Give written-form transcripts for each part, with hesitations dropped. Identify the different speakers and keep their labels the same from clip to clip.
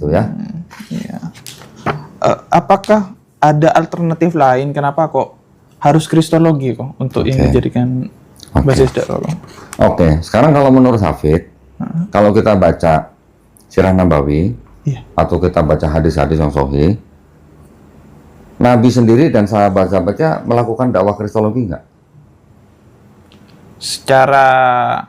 Speaker 1: gitu ya.
Speaker 2: Iya. Apakah ada alternatif lain? Kenapa kok harus kristologi kok untuk ini dijadikan basis dakwah?
Speaker 1: Oke, sekarang kalau menurut Hafid, kalau kita baca Sirah Nabawi atau kita baca hadis-hadis yang sahih, Nabi sendiri dan sahabat-sahabatnya melakukan dakwah kristologi nggak?
Speaker 2: Secara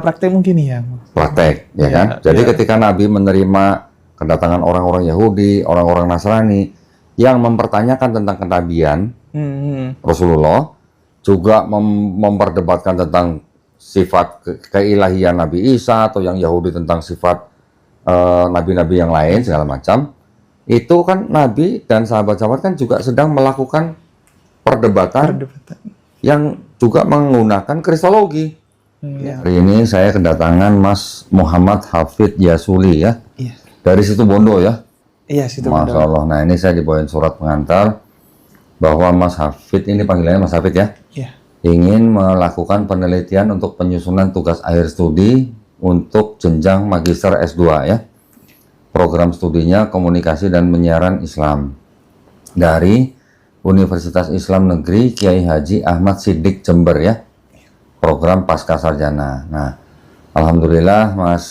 Speaker 2: praktek mungkin ya.
Speaker 1: Praktek, ya kan? Jadi ketika Nabi menerima kedatangan orang-orang Yahudi, orang-orang Nasrani yang mempertanyakan tentang kenabian Rasulullah, juga memperdebatkan tentang sifat keilahian Nabi Isa, atau yang Yahudi tentang sifat nabi-nabi yang lain segala macam, itu kan Nabi dan sahabat-sahabat kan juga sedang melakukan perdebatan yang juga menggunakan kristologi. Hari ini saya kedatangan Mas Muhammad Hafid Yasuli ya, dari Situbondo ya.
Speaker 2: Iya, Situbondo.
Speaker 1: Masya Allah. Nah, ini saya dibawain surat pengantar bahwa Mas Hafid, ini panggilannya Mas Hafid ya, ingin melakukan penelitian untuk penyusunan tugas akhir studi untuk jenjang magister S2 ya. Program studinya komunikasi dan penyiaran Islam dari Universitas Islam Negeri Kiai Haji Ahmad Siddiq Jember ya. Program pasca sarjana. Nah, alhamdulillah Mas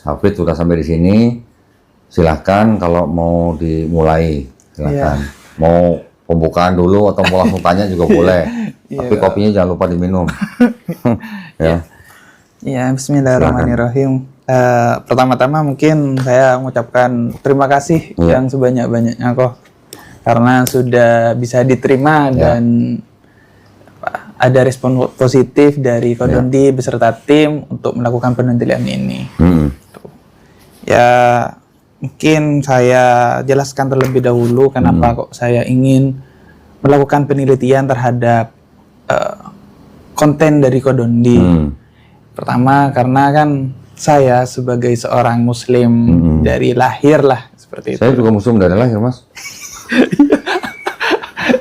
Speaker 1: Hafid sudah sampai di sini. Silahkan kalau mau dimulai, silahkan. Mau pembukaan dulu atau mau langsung tanya juga boleh. Tapi kopinya jangan lupa diminum. Ya.
Speaker 2: Ya, bismillahirrahmanirrahim. Pertama-tama mungkin saya mengucapkan terima kasih yang sebanyak-banyaknya kok, karena sudah bisa diterima dan ada respon positif dari Kodondi beserta tim untuk melakukan penelitian ini. Ya, mungkin saya jelaskan terlebih dahulu kenapa kok saya ingin melakukan penelitian terhadap konten dari Kodondi. Pertama, karena kan saya sebagai seorang muslim dari lahir lah, seperti itu.
Speaker 1: Saya juga muslim dari lahir, Mas.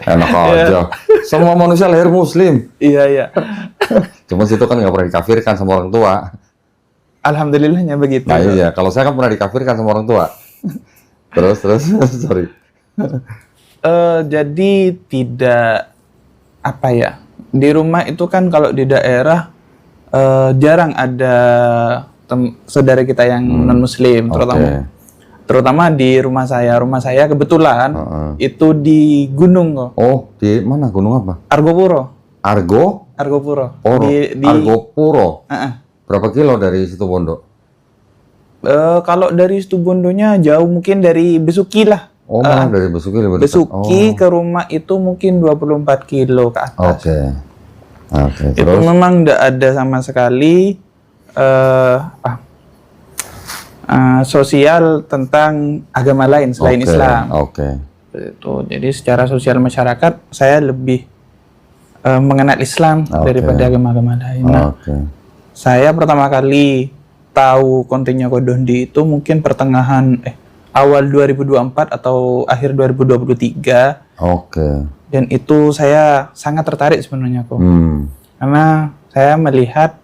Speaker 1: Enak aja. Semua manusia lahir muslim.
Speaker 2: Iya.
Speaker 1: Cuma situ kan nggak pernah dikafirkan sama orang tua.
Speaker 2: Alhamdulillahnya begitu.
Speaker 1: Nah iya, kalau saya kan pernah dikafirkan sama orang tua. Terus, sorry.
Speaker 2: Jadi tidak, apa ya, di rumah itu kan kalau di daerah jarang ada saudara kita yang non-muslim, terutama di rumah saya. Rumah saya kebetulan itu di gunung kok.
Speaker 1: Oh, di mana? Gunung apa?
Speaker 2: Argopuro.
Speaker 1: Argopuro. Argopuro. Berapa kilo dari Situbondo?
Speaker 2: Kalau dari Situbondonya jauh, mungkin dari Besuki lah.
Speaker 1: Oh, malah dari Besuki lebih dekat.
Speaker 2: Besuki ke rumah itu mungkin 24 kilo ke atas.
Speaker 1: Oke,
Speaker 2: itu
Speaker 1: terus?
Speaker 2: Memang tidak ada sama sekali sosial tentang agama lain selain Islam. Itu. Jadi secara sosial masyarakat saya lebih mengenal Islam daripada agama-agama lain. Saya pertama kali tahu kontennya Kodondi itu mungkin pertengahan awal 2024 atau akhir 2023. Dan itu saya sangat tertarik sebenarnya kok. Karena saya melihat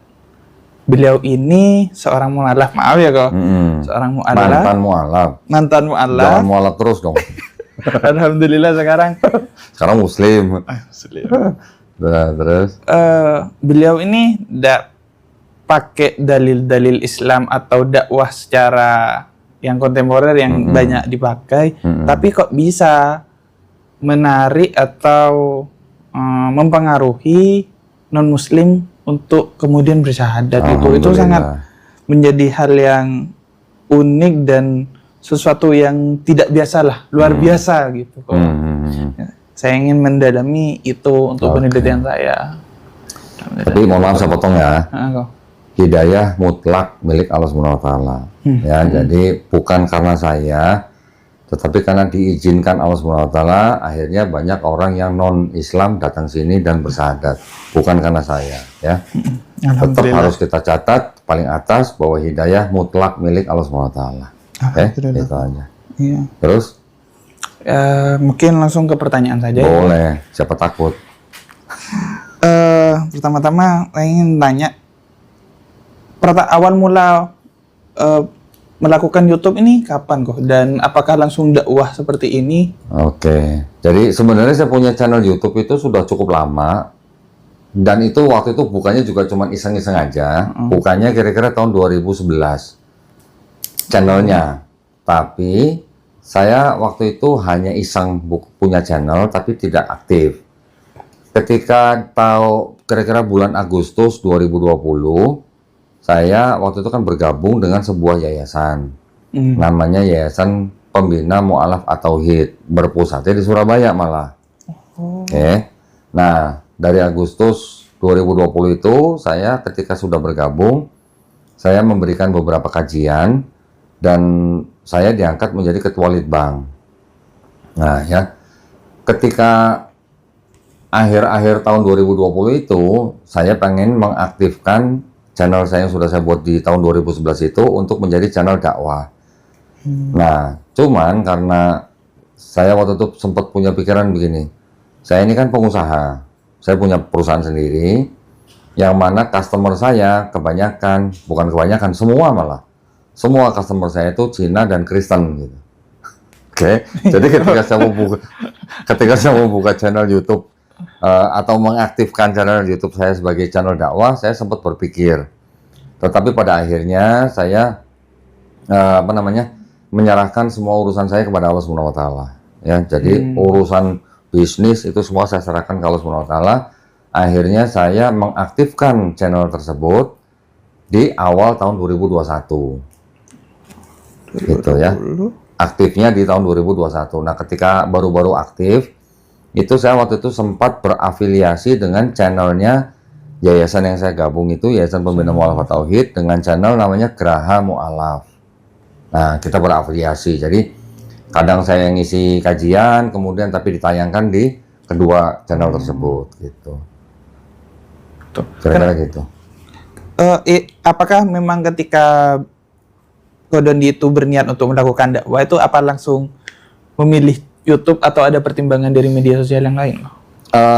Speaker 2: beliau ini seorang mu'alaf, maaf ya kok. Seorang mu'alaf. Mantan mu'alaf.
Speaker 1: Jangan mu'alaf terus dong.
Speaker 2: Alhamdulillah sekarang
Speaker 1: muslim. Terus?
Speaker 2: Beliau ini tidak pakai dalil-dalil Islam atau dakwah secara yang kontemporer yang banyak dipakai, tapi kok bisa menarik atau mempengaruhi non-muslim untuk kemudian bersyahadat. Itu sangat menjadi hal yang unik dan sesuatu yang tidak biasa lah, luar biasa gitu. Saya ingin mendalami itu untuk penelitian saya.
Speaker 1: Tapi mohon maaf saya potong ya. Hidayah mutlak milik Allah Subhanahu wa taala. Ya, jadi bukan karena saya, tetapi karena diizinkan Allah Subhanahu wa taala, akhirnya banyak orang yang non-Islam datang sini dan bersyahadat. Bukan karena saya, ya. Tetap harus kita catat paling atas bahwa hidayah mutlak milik Allah Subhanahu wa taala. Itu aja.
Speaker 2: Iya.
Speaker 1: Terus?
Speaker 2: Mungkin langsung ke pertanyaan saja.
Speaker 1: Boleh, siapa takut?
Speaker 2: Pertama-tama saya ingin tanya, awal mula melakukan YouTube ini kapan kok? Dan apakah langsung dakwah seperti ini?
Speaker 1: Oke, jadi sebenarnya saya punya channel YouTube itu sudah cukup lama. Dan itu waktu itu bukannya juga cuma iseng-iseng aja. Bukannya kira-kira tahun 2011 channelnya. Tapi saya waktu itu hanya iseng punya channel tapi tidak aktif. Ketika tahu kira-kira bulan Agustus 2020, saya waktu itu kan bergabung dengan sebuah yayasan, namanya Yayasan Pembina Mu'alaf at-Tauhid, berpusatnya di Surabaya malah. Oke. Nah, dari Agustus 2020 itu saya ketika sudah bergabung, saya memberikan beberapa kajian dan saya diangkat menjadi ketua Litbang. Nah, ya, ketika akhir-akhir tahun 2020 itu, saya pengen mengaktifkan channel saya yang sudah saya buat di tahun 2011 itu untuk menjadi channel dakwah. Nah, cuman karena saya waktu itu sempat punya pikiran begini, saya ini kan pengusaha, saya punya perusahaan sendiri, yang mana customer saya kebanyakan, bukan kebanyakan, semua malah, semua customer saya itu Cina dan Kristen gitu. Oke, jadi ketika saya mau buka channel YouTube atau mengaktifkan channel YouTube saya sebagai channel dakwah, saya sempat berpikir. Tetapi pada akhirnya saya menyerahkan semua urusan saya kepada Allah Subhanahu wa taala. Ya, jadi urusan bisnis itu semua saya serahkan ke Allah Subhanahu wa taala. Akhirnya saya mengaktifkan channel tersebut di awal tahun 2021. Gitu ya. Aktifnya di tahun 2021. Nah, ketika baru-baru aktif itu saya waktu itu sempat berafiliasi dengan channelnya yayasan yang saya gabung itu, Yayasan Pembina Mu'alaf at-Tauhid, dengan channel namanya Geraha Mu'alaf. Nah, kita berafiliasi, jadi kadang saya ngisi kajian, kemudian tapi ditayangkan di kedua channel tersebut, gitu. Kira-kira gitu.
Speaker 2: Apakah memang ketika Kodondi itu berniat untuk melakukan dakwah itu apa langsung memilih YouTube atau ada pertimbangan dari media sosial yang lain?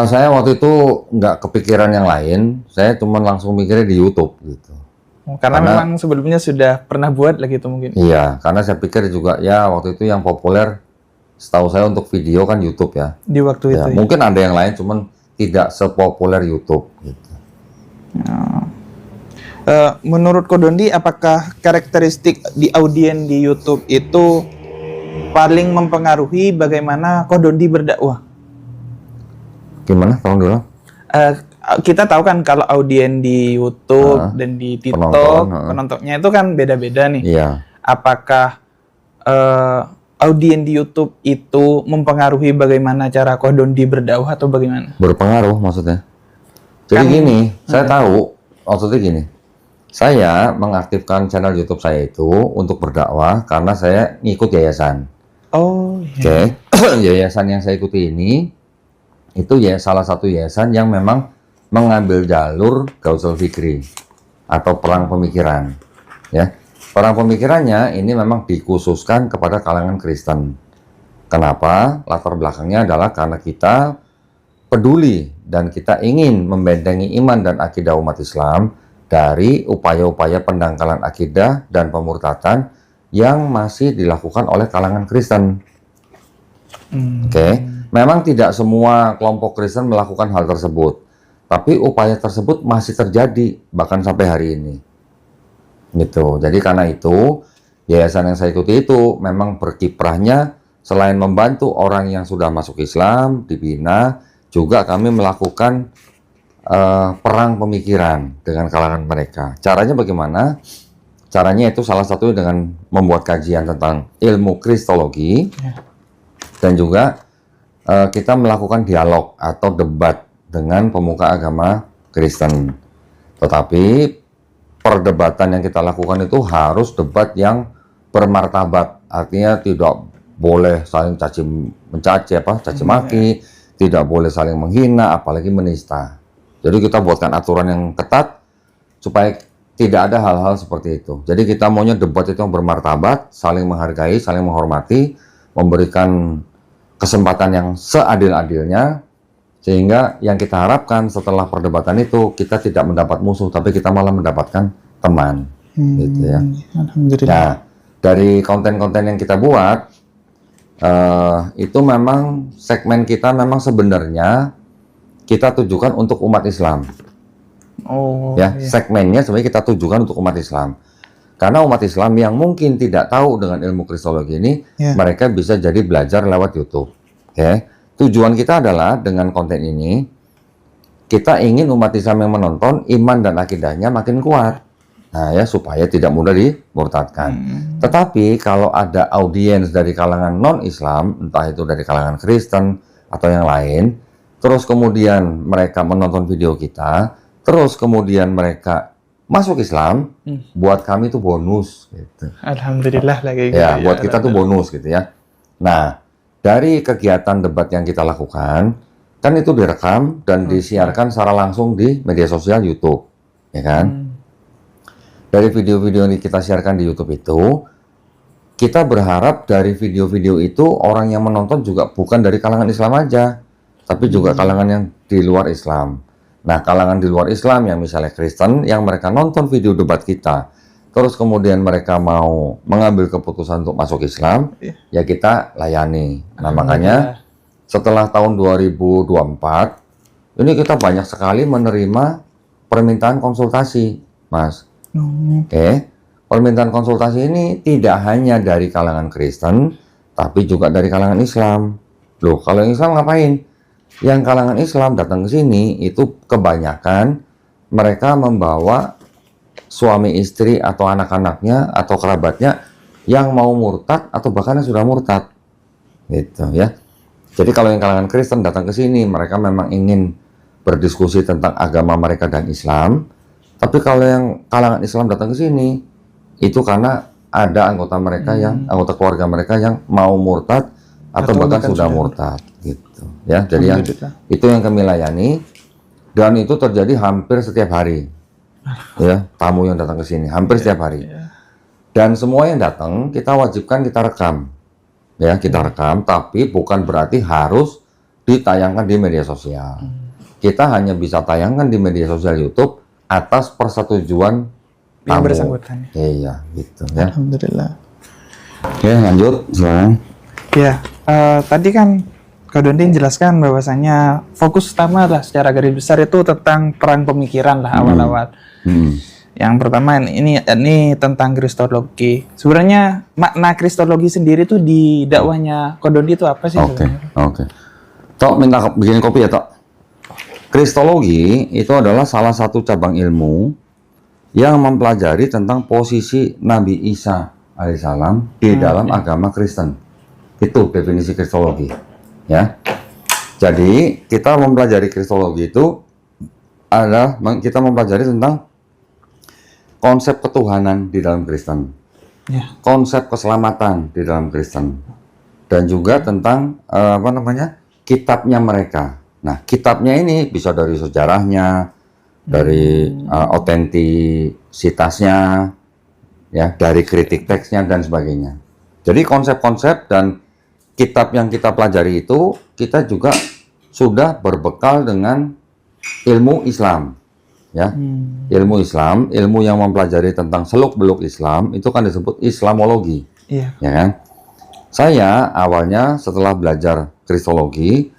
Speaker 1: Saya waktu itu nggak kepikiran yang lain, saya cuma langsung mikirnya di YouTube gitu.
Speaker 2: Karena memang sebelumnya sudah pernah buat lagi itu mungkin.
Speaker 1: Iya, karena saya pikir juga ya waktu itu yang populer setahu saya untuk video kan YouTube ya.
Speaker 2: Di waktu
Speaker 1: ya,
Speaker 2: itu.
Speaker 1: Mungkin ada yang lain, cuman tidak sepopuler YouTube gitu.
Speaker 2: Menurut Kodondi, apakah karakteristik di audien di YouTube itu paling mempengaruhi bagaimana Kodondi berdakwah?
Speaker 1: Gimana? Tolong dulu.
Speaker 2: Kita tahu kan kalau audien di YouTube dan di TikTok, penontonnya itu kan beda-beda nih.
Speaker 1: Iya.
Speaker 2: Apakah audien di YouTube itu mempengaruhi bagaimana cara Kodondi berdakwah atau bagaimana?
Speaker 1: Berpengaruh maksudnya. Jadi gini, saya tahu maksudnya gini. Saya mengaktifkan channel YouTube saya itu untuk berdakwah karena saya ngikut yayasan.
Speaker 2: Oh, iya.
Speaker 1: Oke. Yayasan yang saya ikuti ini itu ya salah satu yayasan yang memang mengambil jalur Gausul Fikri atau perang pemikiran. Ya, perang pemikirannya ini memang dikhususkan kepada kalangan Kristen. Kenapa? Latar belakangnya adalah karena kita peduli dan kita ingin membentengi iman dan akidah umat Islam dari upaya-upaya pendangkalan akidah dan pemurtatan yang masih dilakukan oleh kalangan Kristen. Oke. Memang tidak semua kelompok Kristen melakukan hal tersebut, tapi upaya tersebut masih terjadi bahkan sampai hari ini. Gitu. Jadi karena itu, yayasan yang saya ikuti itu memang berkiprahnya selain membantu orang yang sudah masuk Islam, dibina, juga kami melakukan perang pemikiran dengan kalangan mereka. Caranya bagaimana? Caranya itu salah satunya dengan membuat kajian tentang ilmu kristologi, dan juga kita melakukan dialog atau debat dengan pemuka agama Kristen. Tetapi perdebatan yang kita lakukan itu harus debat yang bermartabat, artinya tidak boleh saling caci maki, tidak boleh saling menghina, apalagi menista. Jadi kita buatkan aturan yang ketat supaya tidak ada hal-hal seperti itu. Jadi kita maunya debat itu yang bermartabat, saling menghargai, saling menghormati, memberikan kesempatan yang seadil-adilnya, sehingga yang kita harapkan setelah perdebatan itu kita tidak mendapat musuh, tapi kita malah mendapatkan teman. Gitu ya.
Speaker 2: Alhamdulillah.
Speaker 1: Nah, dari konten-konten yang kita buat, itu memang segmen kita memang sebenarnya kita tujukan untuk umat Islam.
Speaker 2: Oh,
Speaker 1: ya,
Speaker 2: iya.
Speaker 1: segmennya sebenarnya kita tujukan untuk umat Islam. Karena umat Islam yang mungkin tidak tahu dengan ilmu kristologi ini, mereka bisa jadi belajar lewat YouTube. Oke. Tujuan kita adalah dengan konten ini, kita ingin umat Islam yang menonton, iman dan akidahnya makin kuat. Nah ya, supaya tidak mudah dimurtadkan. Tetapi kalau ada audiens dari kalangan non-Islam, entah itu dari kalangan Kristen atau yang lain, terus kemudian mereka menonton video kita, terus kemudian mereka masuk Islam, buat kami itu bonus gitu.
Speaker 2: Alhamdulillah lagi gitu.
Speaker 1: Ya, buat kita tuh bonus gitu ya. Nah, dari kegiatan debat yang kita lakukan, kan itu direkam dan disiarkan secara langsung di media sosial YouTube, ya kan? Dari video-video yang kita siarkan di YouTube itu, kita berharap dari video-video itu orang yang menonton juga bukan dari kalangan Islam aja, tapi juga kalangan yang di luar Islam. Nah, kalangan di luar Islam yang misalnya Kristen, yang mereka nonton video debat kita, terus kemudian mereka mau mengambil keputusan untuk masuk Islam, ya kita layani. Nah, makanya setelah tahun 2024, ini kita banyak sekali menerima permintaan konsultasi, Mas. Oke. Permintaan konsultasi ini tidak hanya dari kalangan Kristen, tapi juga dari kalangan Islam. Loh, kalau yang Islam ngapain? Yang kalangan Islam datang ke sini itu kebanyakan mereka membawa suami istri atau anak-anaknya atau kerabatnya yang mau murtad atau bahkan yang sudah murtad, gitu ya. Jadi kalau yang kalangan Kristen datang ke sini, mereka memang ingin berdiskusi tentang agama mereka dan Islam. Tapi kalau yang kalangan Islam datang ke sini, itu karena ada anggota mereka yang anggota keluarga mereka yang mau murtad atau bahkan sudah murtad, gitu ya. Jadi yang itu yang kami layani, dan itu terjadi hampir setiap hari, ya, tamu yang datang ke sini hampir setiap hari. Dan semua yang datang kita wajibkan kita rekam, ya, kita rekam, tapi bukan berarti harus ditayangkan di media sosial. Kita hanya bisa tayangkan di media sosial YouTube atas persetujuan tamu.
Speaker 2: Bersangkutan.
Speaker 1: Iya, gitu ya.
Speaker 2: Alhamdulillah.
Speaker 1: Oke, lanjut silakan.
Speaker 2: Ya, tadi kan Kak Doni jelaskan bahwasanya fokus utama lah secara garis besar itu tentang perang pemikiran lah awal-awal. Yang pertama ini tentang kristologi. Sebenarnya makna kristologi sendiri itu di dakwahnya Kak Doni itu apa sih?
Speaker 1: Oke. Tok minta bikin kopi ya, Tok. Kristologi itu adalah salah satu cabang ilmu yang mempelajari tentang posisi Nabi Isa alaihissalam di dalam agama Kristen. Itu definisi kristologi, ya. Jadi kita mempelajari kristologi itu adalah kita mempelajari tentang konsep ketuhanan di dalam Kristen, konsep keselamatan di dalam Kristen, dan juga tentang kitabnya mereka. Nah, kitabnya ini bisa dari sejarahnya, dari otentisitasnya, ya, dari kritik teksnya dan sebagainya. Jadi konsep-konsep dan kitab yang kita pelajari itu kita juga sudah berbekal dengan ilmu Islam, ya. Ilmu Islam, ilmu yang mempelajari tentang seluk-beluk Islam itu kan disebut Islamologi, ya kan. Saya awalnya setelah belajar kristologi,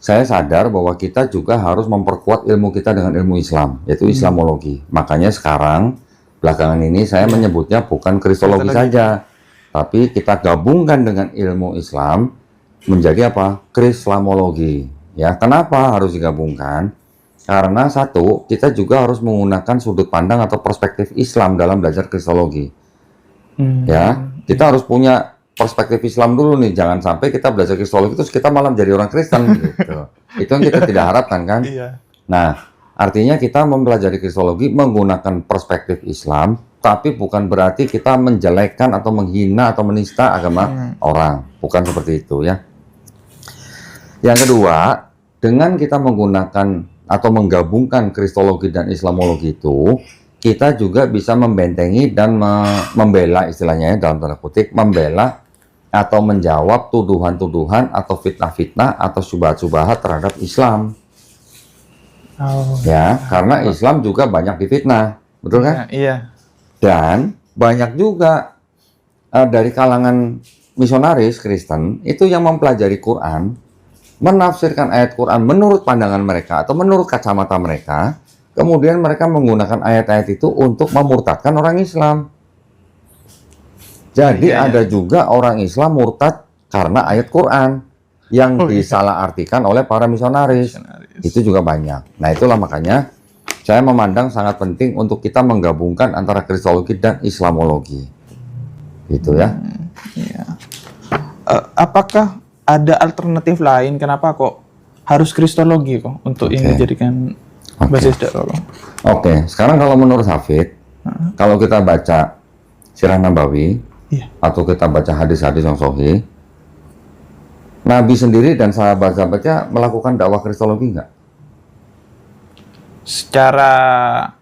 Speaker 1: saya sadar bahwa kita juga harus memperkuat ilmu kita dengan ilmu Islam, yaitu Islamologi. Makanya sekarang belakangan ini saya menyebutnya bukan kristologi saja, tapi kita gabungkan dengan ilmu Islam menjadi apa? Krislamologi. Ya, kenapa harus digabungkan? Karena satu, kita juga harus menggunakan sudut pandang atau perspektif Islam dalam belajar kristologi. Ya, kita harus punya perspektif Islam dulu nih. Jangan sampai kita belajar kristologi terus kita malah menjadi orang Kristen gitu. Itu yang kita tidak harapkan kan? Nah, artinya kita mempelajari kristologi menggunakan perspektif Islam, tapi bukan berarti kita menjelekkan atau menghina atau menista agama orang. Bukan seperti itu ya. Yang kedua, dengan kita menggunakan atau menggabungkan kristologi dan Islamologi itu, kita juga bisa membentengi dan membela, istilahnya dalam tanda kutip, membela atau menjawab tuduhan-tuduhan atau fitnah-fitnah atau syubhat-syubhat terhadap Islam. Ya, karena Islam juga banyak difitnah, betul kan?
Speaker 2: Iya.
Speaker 1: Dan banyak juga dari kalangan misionaris Kristen itu yang mempelajari Quran, menafsirkan ayat Quran menurut pandangan mereka atau menurut kacamata mereka, kemudian mereka menggunakan ayat-ayat itu untuk memurtadkan orang Islam. Jadi ada juga orang Islam murtad karena ayat Quran yang disalahartikan oleh para misionaris. Itu juga banyak. Nah, itulah makanya saya memandang sangat penting untuk kita menggabungkan antara Kristologi dan Islamologi. Gitu ya.
Speaker 2: Iya. Apakah ada alternatif lain kenapa kok harus Kristologi kok untuk ini dijadikan basis dakwah?
Speaker 1: Oke, sekarang kalau menurut Hafid, kalau kita baca Sirah Nabawi, atau kita baca hadis-hadis yang sahih, Nabi sendiri dan sahabat-sahabatnya melakukan dakwah Kristologi nggak?
Speaker 2: Secara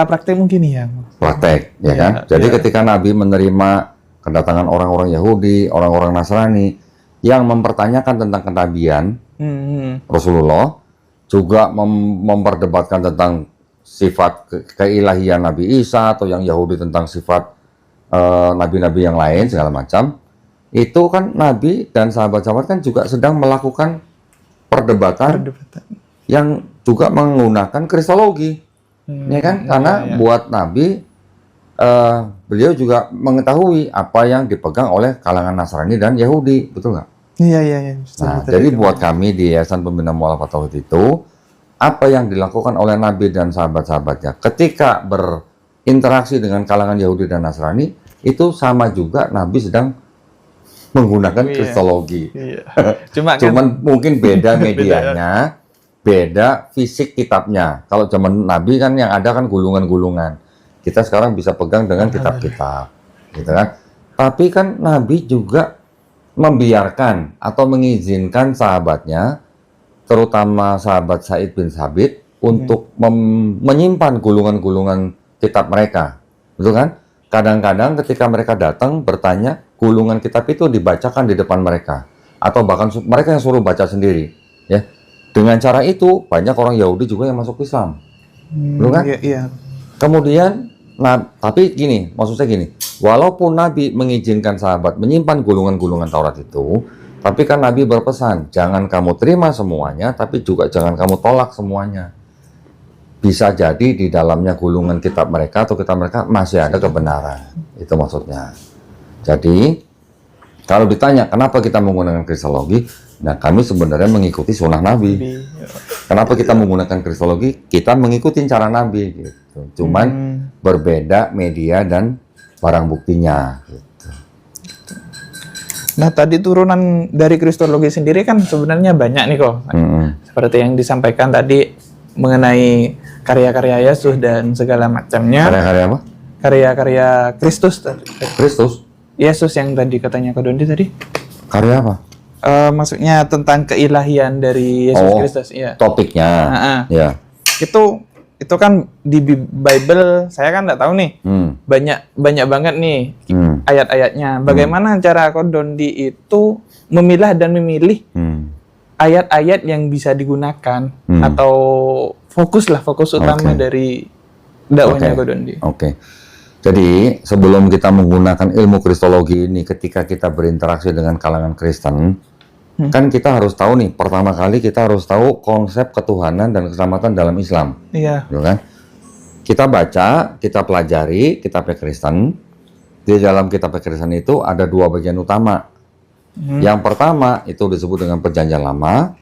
Speaker 2: praktek mungkin ya.
Speaker 1: Praktek, ya kan? Jadi ketika Nabi menerima kedatangan orang-orang Yahudi, orang-orang Nasrani yang mempertanyakan tentang kenabian, Rasulullah juga memperdebatkan tentang sifat keilahian Nabi Isa, atau yang Yahudi tentang sifat nabi-nabi yang lain segala macam. Itu kan Nabi dan sahabat-sahabat kan juga sedang melakukan perdebatan yang juga menggunakan Kristologi, ya kan? Karena buat Nabi, beliau juga mengetahui apa yang dipegang oleh kalangan Nasrani dan Yahudi, betul nggak?
Speaker 2: Iya.
Speaker 1: Nah, jadi buat kami di Yayasan Pembina Mu'alafat Tauhid itu, apa yang dilakukan oleh Nabi dan sahabat-sahabatnya ketika berinteraksi dengan kalangan Yahudi dan Nasrani, itu sama juga Nabi sedang menggunakan Kristologi. Cuman mungkin beda medianya, beda fisik kitabnya. Kalau zaman Nabi kan yang ada kan gulungan-gulungan. Kita sekarang bisa pegang dengan kitab-kitab, gitu kan? Tapi kan Nabi juga membiarkan atau mengizinkan sahabatnya, terutama sahabat Said bin Sabit, untuk menyimpan gulungan-gulungan kitab mereka, betul kan? Kadang-kadang ketika mereka datang bertanya, gulungan kitab itu dibacakan di depan mereka, atau bahkan mereka yang suruh baca sendiri, ya. Dengan cara itu banyak orang Yahudi juga yang masuk Islam, betul kan?
Speaker 2: Iya.
Speaker 1: Kemudian, tapi gini, maksud saya gini, walaupun Nabi mengizinkan sahabat menyimpan gulungan-gulungan Taurat itu, tapi kan Nabi berpesan, jangan kamu terima semuanya, tapi juga jangan kamu tolak semuanya. Bisa jadi di dalamnya gulungan kitab mereka atau kitab mereka masih ada kebenaran. Itu maksudnya. Jadi, kalau ditanya kenapa kita menggunakan Kristologi, nah kami sebenarnya mengikuti sunnah Nabi. Kenapa kita menggunakan Kristologi? Kita mengikuti cara Nabi. Gitu. Cuman berbeda media dan barang buktinya. Gitu.
Speaker 2: Nah, tadi turunan dari Kristologi sendiri kan sebenarnya banyak nih kok. Seperti yang disampaikan tadi mengenai karya-karya Yesus dan segala macamnya.
Speaker 1: Karya-karya apa?
Speaker 2: Karya-karya Kristus.
Speaker 1: Kristus?
Speaker 2: Yesus yang tadi katanya Kak Dondi tadi.
Speaker 1: Karya apa?
Speaker 2: Maksudnya tentang keilahian dari Yesus Kristus. Ya.
Speaker 1: Topiknya. Ya.
Speaker 2: Itu kan di Bible saya kan nggak tahu nih. Banyak banget nih ayat-ayatnya. Bagaimana cara Kak Dondi itu memilah dan memilih ayat-ayat yang bisa digunakan atau fokus utama dari dakwahnya Kak Dondi.
Speaker 1: Jadi sebelum kita menggunakan ilmu Kristologi ini, ketika kita berinteraksi dengan kalangan Kristen, kan kita harus tahu nih, pertama kali kita harus tahu konsep ketuhanan dan keselamatan dalam Islam.
Speaker 2: Iya.
Speaker 1: Gitu kan? Kita baca, kita pelajari kitab Kristen. Di dalam kitab Kristen itu ada dua bagian utama. Yang pertama itu disebut dengan Perjanjian Lama,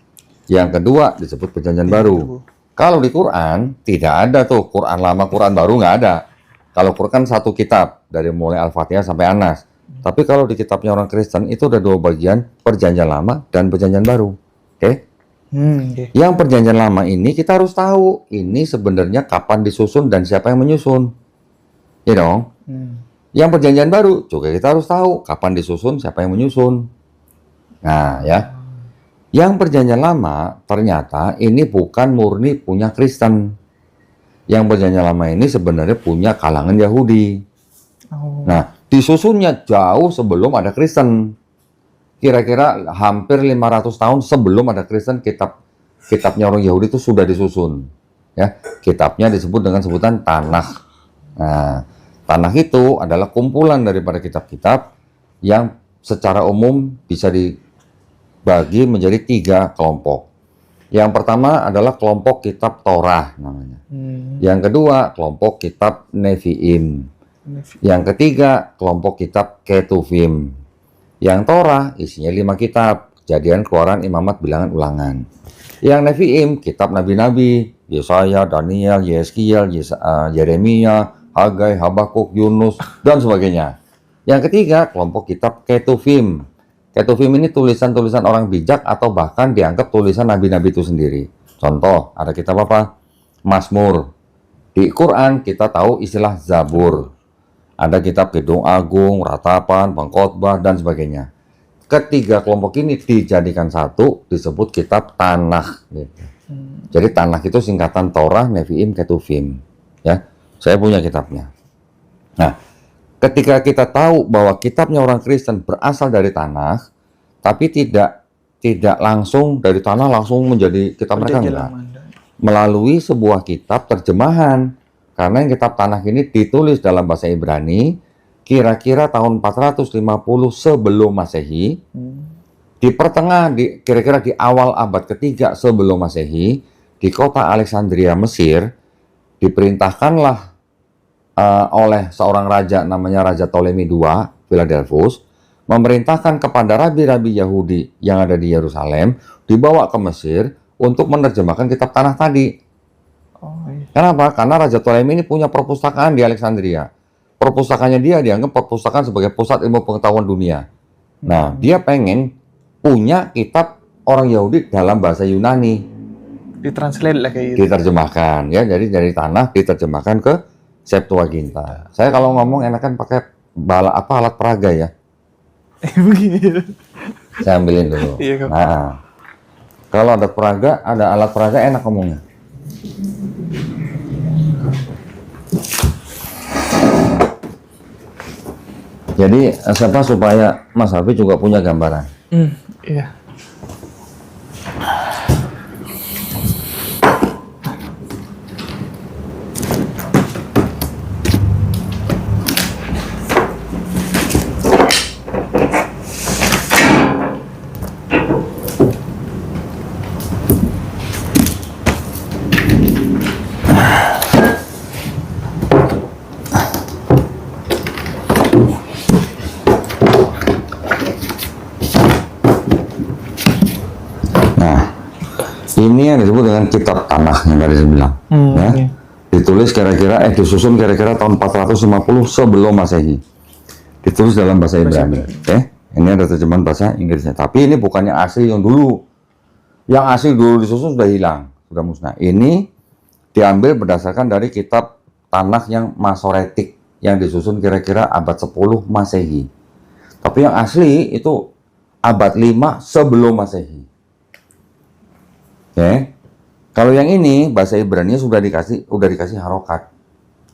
Speaker 1: yang kedua disebut Perjanjian Baru. Kalau di Quran tidak ada tuh Quran Lama, Quran Baru, nggak ada. Kalau Quran satu kitab dari mulai Al-Fatihah sampai An-Nas. Tapi kalau di kitabnya orang Kristen itu ada dua bagian, Perjanjian Lama dan Perjanjian Baru. Oke? Yang Perjanjian Lama ini kita harus tahu ini sebenarnya kapan disusun dan siapa yang menyusun. Ya dong? Yang Perjanjian Baru juga kita harus tahu kapan disusun, siapa yang menyusun. Nah, ya. Yang Perjanjian Lama ternyata ini bukan murni punya Kristen. Yang Perjanjian Lama ini sebenarnya punya kalangan Yahudi. Nah, disusunnya jauh sebelum ada Kristen. Kira-kira hampir 500 tahun sebelum ada Kristen, kitabnya orang Yahudi itu sudah disusun. Ya, kitabnya disebut dengan sebutan Tanakh. Nah, Tanakh itu adalah kumpulan daripada kitab-kitab yang secara umum bisa dibagi menjadi 3 kelompok. Yang pertama adalah kelompok kitab Torah namanya. Yang kedua kelompok kitab Nevi'im. Yang ketiga kelompok kitab Ketuvim. Yang Torah isinya 5 kitab, Kejadian, Keluaran, Imamat, Bilangan, Ulangan. Yang Nevi'im kitab nabi-nabi, Yesaya, Daniel, Yeskiel, Yeremia, Hagai, Habakuk, Yunus, dan sebagainya. Yang ketiga kelompok kitab Ketuvim. Ketuvim ini tulisan-tulisan orang bijak atau bahkan dianggap tulisan nabi-nabi itu sendiri. Contoh, ada kitab apa? Mazmur. Di Quran kita tahu istilah Zabur. Ada kitab Kidung Agung, Ratapan, Pengkhotbah, dan sebagainya. Ketiga kelompok ini dijadikan satu, disebut kitab Tanakh. Gitu. Jadi Tanakh itu singkatan Torah, Nevi'im, Ketuvim. Ya, saya punya kitabnya. Nah, ketika kita tahu bahwa kitabnya orang Kristen berasal dari Tanakh, tapi tidak langsung dari Tanakh langsung menjadi kitab mereka, enggak. Melalui sebuah kitab terjemahan. Karena yang kitab Tanakh ini ditulis dalam bahasa Ibrani kira-kira tahun 450 sebelum Masehi. Di pertengahan, kira-kira di awal abad ketiga sebelum Masehi, di kota Alexandria, Mesir, diperintahkanlah oleh seorang raja namanya Raja Ptolemy II, Philadelphus, memerintahkan kepada rabi-rabi Yahudi yang ada di Yerusalem dibawa ke Mesir untuk menerjemahkan kitab Tanakh tadi. Kenapa? Karena Raja Ptolemy ini punya perpustakaan di Alexandria. Perpustakaannya dia dianggap perpustakaan sebagai pusat ilmu pengetahuan dunia. Nah, dia pengen punya kitab orang Yahudi dalam bahasa Yunani.
Speaker 2: Ditranslate lah kayak gitu.
Speaker 1: Diterjemahkan, ya. Jadi dari Tanakh diterjemahkan ke Septuaginta. Saya kalau ngomong enakan pakai alat peraga ya.
Speaker 2: Begini.
Speaker 1: Saya ambilin dulu.
Speaker 2: Iya,
Speaker 1: nah, kalau ada peraga, ada alat peraga enak ngomongnya. Jadi siapa supaya Mas Hafiz juga punya gambaran.
Speaker 2: Iya.
Speaker 1: Ini yang disebut dengan kitab Tanakh yang tadi saya bilang. Ya. Iya. Ditulis disusun kira-kira tahun 450 sebelum Masehi. Ditulis dalam bahasa Ibrani. Ini ada terjemahan bahasa Inggrisnya. Tapi ini bukan yang asli yang dulu. Yang asli dulu disusun sudah hilang, sudah musnah. Ini diambil berdasarkan dari kitab Tanakh yang Masoretik yang disusun kira-kira abad 10 Masehi. Tapi yang asli itu abad 5 sebelum Masehi. Kalau yang ini bahasa Ibrani sudah dikasih harokat,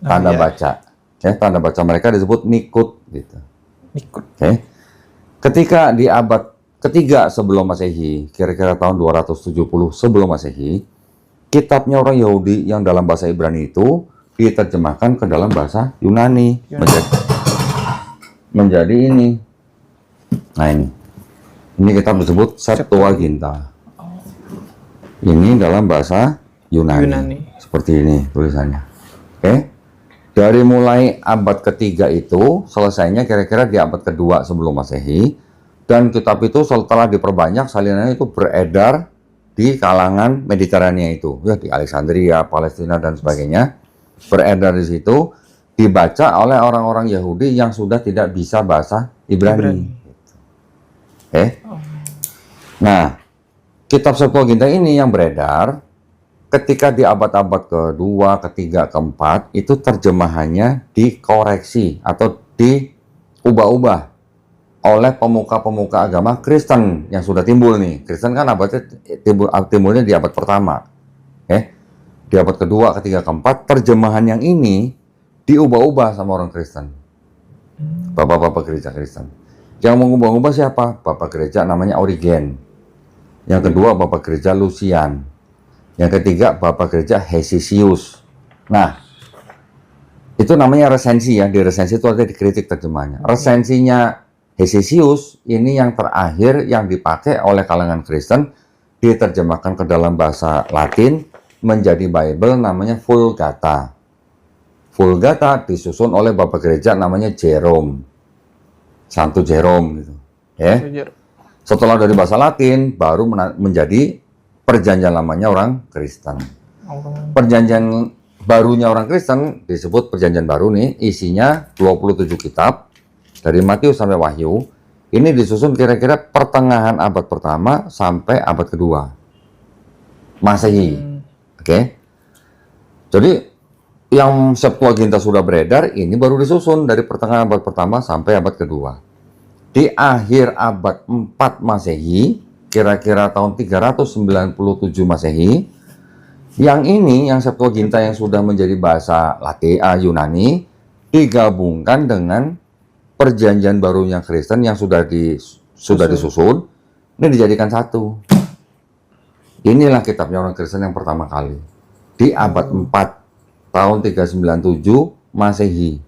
Speaker 1: tanda baca. Tanda baca mereka disebut nikut gitu. Nikut. Ketika di abad ketiga sebelum Masehi, kira-kira tahun 270 sebelum Masehi, kitabnya orang Yahudi yang dalam bahasa Ibrani itu diterjemahkan ke dalam bahasa Yunani menjadi ini. Nah, ini kitab disebut Septuaginta. Ini dalam bahasa Yunani. Seperti ini tulisannya. Dari mulai abad ketiga itu selesainya kira-kira di abad kedua sebelum Masehi, dan kitab itu setelah diperbanyak salinannya itu beredar di kalangan Mediterania itu, ya, di Alexandria, Palestina dan sebagainya, beredar di situ, dibaca oleh orang-orang Yahudi yang sudah tidak bisa bahasa Ibrani. Nah, kitab Septuaginta ini yang beredar ketika di abad-abad kedua, ketiga, keempat itu terjemahannya dikoreksi atau diubah-ubah oleh pemuka-pemuka agama Kristen yang sudah timbul nih. Kristen kan abadnya timbulnya di abad pertama. Di abad kedua, ketiga, keempat terjemahan yang ini diubah-ubah sama orang Kristen. Bapak-bapak gereja Kristen. Yang mengubah-ubah siapa? Bapak gereja namanya Origen. Yang kedua, Bapak Gereja Lucian. Yang ketiga, Bapak Gereja Hesisius. Nah, Itu namanya resensi ya. Di resensi itu ada dikritik terjemahnya. Resensinya Hesesius ini yang terakhir yang dipakai oleh kalangan Kristen, diterjemahkan ke dalam bahasa Latin menjadi Bible, namanya Vulgata. Vulgata disusun oleh Bapak Gereja namanya Jerome, Santo Jerome gitu. Ya. Setelah dari bahasa Latin baru menjadi Perjanjian Lamanya orang Kristen. Perjanjian barunya orang Kristen disebut Perjanjian Baru nih, isinya 27 kitab dari Matius sampai Wahyu. Ini disusun kira-kira pertengahan abad pertama sampai abad kedua Masehi. Oke. Jadi yang Septuaginta sudah beredar, ini baru disusun dari pertengahan abad pertama sampai abad kedua. Di akhir abad 4 Masehi, kira-kira tahun 397 Masehi, yang Septuaginta yang sudah menjadi bahasa Latin, Yunani, digabungkan dengan Perjanjian Barunya Kristen yang sudah disusun, ini dijadikan satu. Inilah kitabnya orang Kristen yang pertama kali di abad 4 tahun 397 Masehi.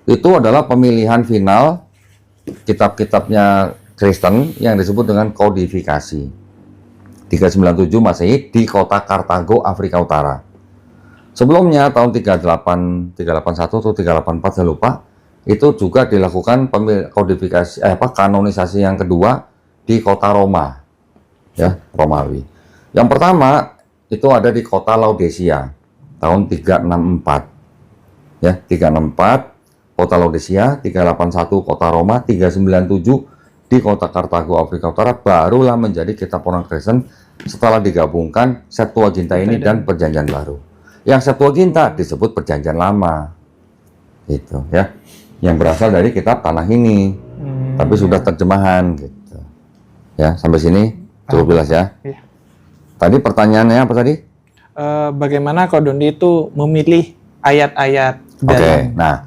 Speaker 1: Itu adalah pemilihan final kitab-kitabnya Kristen yang disebut dengan kodifikasi. 397 Masehi di kota Kartago, Afrika Utara. Sebelumnya tahun 381 atau 384 saya lupa, itu juga dilakukan kodifikasi kanonisasi yang kedua di kota Roma. Ya, Romawi. Yang pertama itu ada di kota Laodicea tahun 364. Ya, 364 kota Laodicea, 381 kota Roma, 397 di kota Kartago, Afrika Utara, barulah menjadi kitab orang Kristen setelah digabungkan Septuaginta ini dan Perjanjian Baru. Yang Septuaginta disebut Perjanjian Lama, gitu ya, yang berasal dari kitab tanah ini, tapi sudah terjemahan, gitu. Ya, sampai sini cukup jelas ya. Tadi pertanyaannya apa tadi?
Speaker 2: Bagaimana Ko Dondi itu memilih ayat-ayat dalam?
Speaker 1: Nah,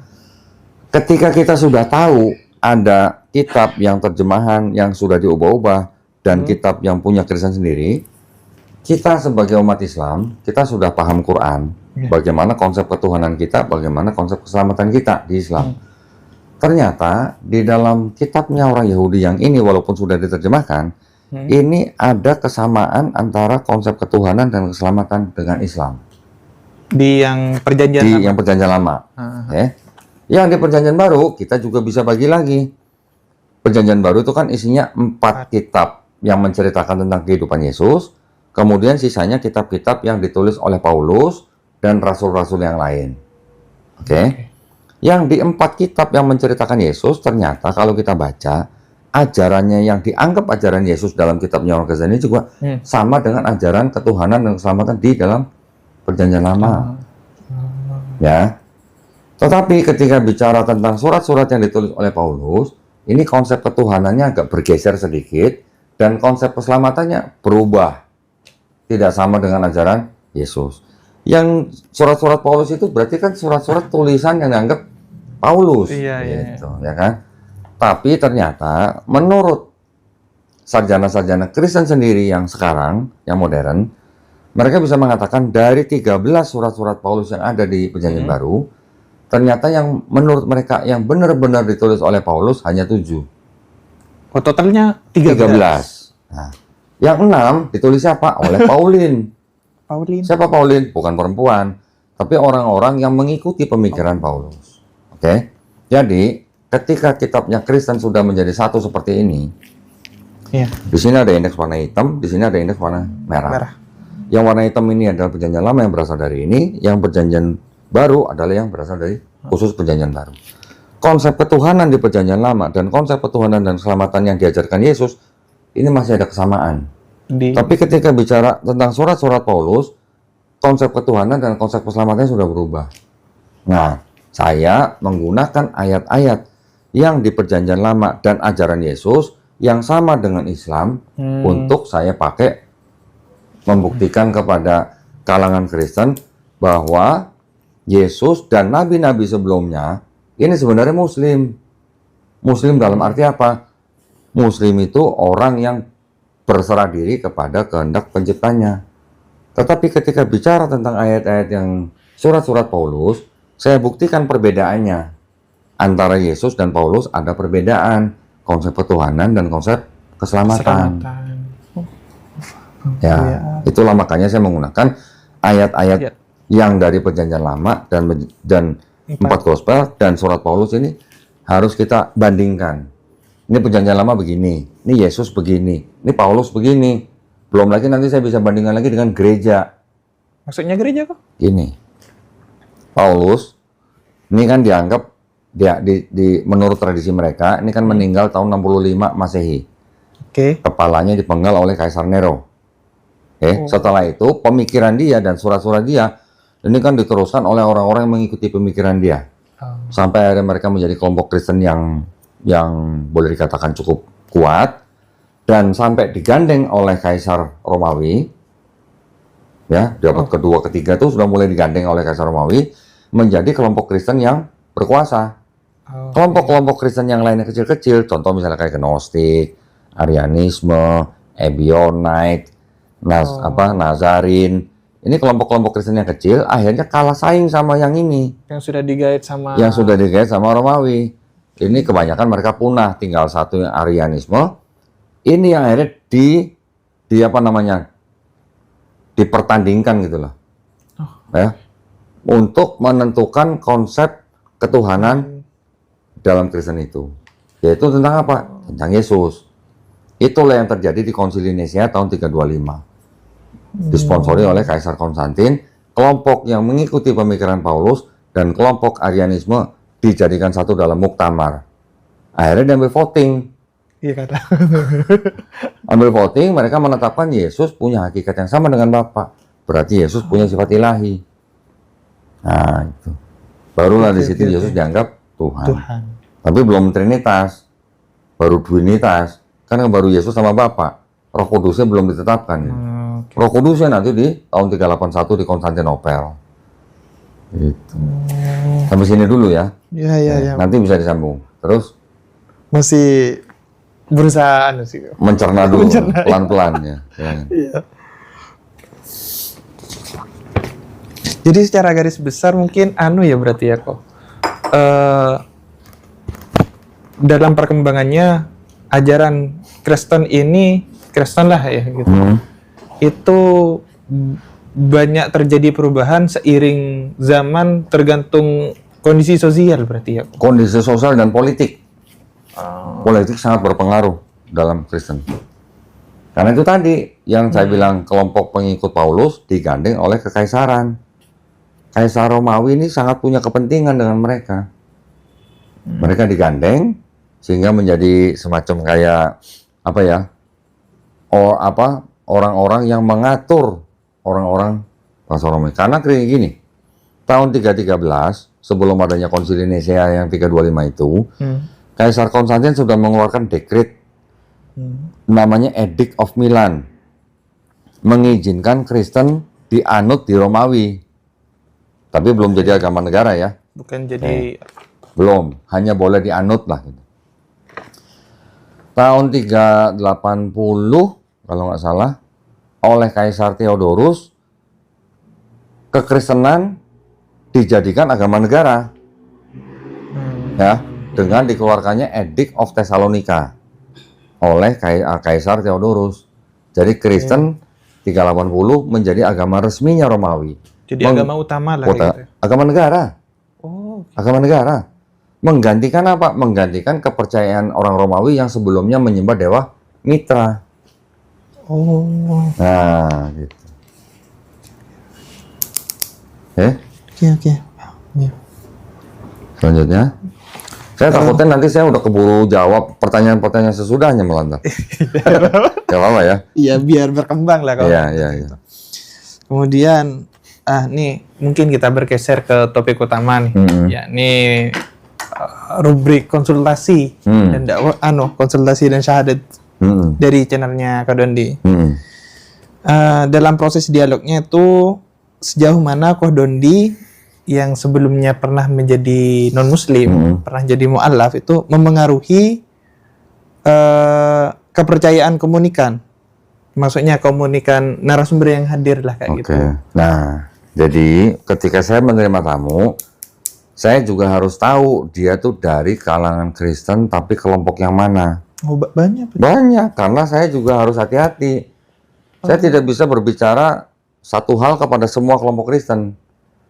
Speaker 1: ketika kita sudah tahu ada kitab yang terjemahan yang sudah diubah-ubah dan kitab yang punya Kristen sendiri, kita sebagai umat Islam, kita sudah paham Quran, bagaimana konsep ketuhanan kita, bagaimana konsep keselamatan kita di Islam. Ternyata di dalam kitabnya orang Yahudi yang ini, walaupun sudah diterjemahkan, ini ada kesamaan antara konsep ketuhanan dan keselamatan dengan Islam.
Speaker 2: Di yang Perjanjian
Speaker 1: Lama? Di
Speaker 2: Lama.
Speaker 1: yang Perjanjian Lama. Yang di Perjanjian Baru, kita juga bisa bagi lagi. Perjanjian Baru itu kan isinya 4 kitab yang menceritakan tentang kehidupan Yesus, kemudian sisanya kitab-kitab yang ditulis oleh Paulus dan rasul-rasul yang lain. Yang di 4 kitab yang menceritakan Yesus, ternyata kalau kita baca, ajarannya yang dianggap ajaran Yesus dalam kitabnya orang Kristen ini juga sama dengan ajaran ketuhanan dan keselamatan di dalam Perjanjian Lama. Ya. Tetapi ketika bicara tentang surat-surat yang ditulis oleh Paulus, ini konsep ketuhanannya agak bergeser sedikit dan konsep keselamatannya berubah. Tidak sama dengan ajaran Yesus. Yang surat-surat Paulus itu berarti kan surat-surat tulisan yang dianggap Paulus. Gitu, ya kan? Tapi ternyata menurut sarjana-sarjana Kristen sendiri yang sekarang, yang modern, mereka bisa mengatakan dari 13 surat-surat Paulus yang ada di Perjanjian Baru, ternyata yang menurut mereka yang benar-benar ditulis oleh Paulus hanya 7.
Speaker 2: Oh, totalnya 13.
Speaker 1: Nah, yang 6 ditulis siapa? Oleh Paulin. Siapa Paulin? Bukan perempuan, tapi orang-orang yang mengikuti pemikiran Paulus. Jadi ketika kitabnya Kristen sudah menjadi satu seperti ini, di sini ada indeks warna hitam, di sini ada indeks warna merah. Yang warna hitam ini adalah Perjanjian Lama yang berasal dari ini, yang Perjanjian Baru adalah yang berasal dari khusus Perjanjian Baru. Konsep ketuhanan di Perjanjian Lama dan konsep ketuhanan dan keselamatan yang diajarkan Yesus ini masih ada kesamaan. Tapi ketika bicara tentang surat-surat Paulus, konsep ketuhanan dan konsep keselamatannya sudah berubah. Nah, saya menggunakan ayat-ayat yang di Perjanjian Lama dan ajaran Yesus yang sama dengan Islam untuk saya pakai membuktikan kepada kalangan Kristen bahwa Yesus dan nabi-nabi sebelumnya ini sebenarnya Muslim. Muslim dalam arti apa? Muslim itu orang yang berserah diri kepada kehendak penciptanya. Tetapi ketika bicara tentang ayat-ayat yang surat-surat Paulus, saya buktikan perbedaannya. Antara Yesus dan Paulus ada perbedaan. Konsep ketuhanan dan konsep keselamatan. Ya, itulah makanya saya menggunakan ayat-ayat yang dari Perjanjian Lama dan 4 Gospel dan surat Paulus ini harus kita bandingkan. Ini Perjanjian Lama begini, ini Yesus begini, ini Paulus begini. Belum lagi nanti saya bisa bandingkan lagi dengan gereja.
Speaker 2: Maksudnya gereja kok?
Speaker 1: Ini Paulus ini kan dianggap menurut tradisi mereka ini kan meninggal tahun 65 Masehi. Kepalanya dipenggal oleh Kaisar Nero. Setelah itu pemikiran dia dan surat-surat dia ini kan diteruskan oleh orang-orang yang mengikuti pemikiran dia. Sampai akhirnya mereka menjadi kelompok Kristen yang boleh dikatakan cukup kuat dan sampai digandeng oleh Kaisar Romawi. Ya, di abad kedua, ketiga itu sudah mulai digandeng oleh Kaisar Romawi menjadi kelompok Kristen yang berkuasa. Kelompok-kelompok Kristen yang lainnya kecil-kecil, contoh misalnya kayak Gnostik, Arianisme, Ebionite, Nazarin. Ini kelompok-kelompok Kristen yang kecil akhirnya kalah saing sama yang ini.
Speaker 2: Yang sudah digait sama
Speaker 1: Romawi. Ini kebanyakan mereka punah, tinggal satu yang Arianisme. Ini yang akhirnya dipertandingkan gitu loh. Ya. Untuk menentukan konsep ketuhanan dalam Kristen itu. Yaitu tentang apa? Tentang Yesus. Itulah yang terjadi di Konsili Nisea tahun 325. Disponsori oleh Kaisar Konstantin, kelompok yang mengikuti pemikiran Paulus dan kelompok Arianisme dijadikan satu dalam muktamar. Akhirnya diambil voting.
Speaker 2: Iya kata.
Speaker 1: Ambil voting, mereka menetapkan Yesus punya hakikat yang sama dengan Bapa. Berarti Yesus punya sifat ilahi. Nah, itu. Barulah di situ Yesus dianggap Tuhan. Tapi belum Trinitas. Baru Duinitas. Karena baru Yesus sama Bapa. Roh Kudusnya belum ditetapkan. Roh Kudusnya nanti di tahun 381 di Konstantinopel. Gitu. Sampai sini dulu ya.
Speaker 2: Iya.
Speaker 1: Nanti bisa disambung. Terus?
Speaker 2: Masih berusaha
Speaker 1: mencerna dulu, pelan-pelan ya.
Speaker 2: Iya. Jadi secara garis besar mungkin berarti ya kok. Dalam perkembangannya ajaran Kristen lah ya gitu. Itu banyak terjadi perubahan seiring zaman tergantung kondisi sosial berarti ya.
Speaker 1: Kondisi sosial dan politik. Politik sangat berpengaruh dalam Kristen. Karena itu tadi yang saya bilang kelompok pengikut Paulus digandeng oleh kekaisaran. Kaisar Romawi ini sangat punya kepentingan dengan mereka. Mereka digandeng sehingga menjadi semacam kayak orang-orang yang mengatur orang-orang bangsa Romawi. Karena kayak gini, tahun 313 sebelum adanya Konsili Nisea yang 325 itu, Kaisar Konstantin sudah mengeluarkan dekret namanya Edict of Milan, mengizinkan Kristen dianut di Romawi. Tapi belum jadi agama negara ya.
Speaker 2: Bukan jadi...
Speaker 1: belum, hanya boleh dianut lah. Gitu. Tahun 380, kalau nggak salah, oleh Kaisar Theodorus, kekristenan dijadikan agama negara. Ya, dengan dikeluarkannya Edict of Thessalonica oleh Kaisar Theodorus. Jadi Kristen 380 menjadi agama resminya Romawi.
Speaker 2: Jadi agama utama lah gitu.
Speaker 1: Agama negara. Agama negara. Menggantikan apa? Menggantikan kepercayaan orang Romawi yang sebelumnya menyembah dewa Mitra. Nah, gitu.
Speaker 2: Oke.
Speaker 1: Selanjutnya. Saya takutnya nanti saya udah keburu jawab pertanyaan-pertanyaan sesudahnya melantar. Gak apa-apa ya?
Speaker 2: Iya, biar berkembang lah kalau.
Speaker 1: Iya.
Speaker 2: Kemudian, nih mungkin kita bergeser ke topik utama nih, yakni rubrik konsultasi dan dakwah, konsultasi dan syahadat dari channelnya Kak Dondi. Dalam proses dialognya itu sejauh mana Kak Dondi yang sebelumnya pernah menjadi non-muslim, pernah jadi mu'alaf itu memengaruhi kepercayaan komunikan. Maksudnya komunikan narasumber yang hadir lah kayak gitu.
Speaker 1: Nah, Jadi ketika saya menerima tamu, saya juga harus tahu dia tuh dari kalangan Kristen tapi kelompok yang mana.
Speaker 2: Oh, banyak.
Speaker 1: Banyak, karena saya juga harus hati-hati. Saya tidak bisa berbicara satu hal kepada semua kelompok Kristen.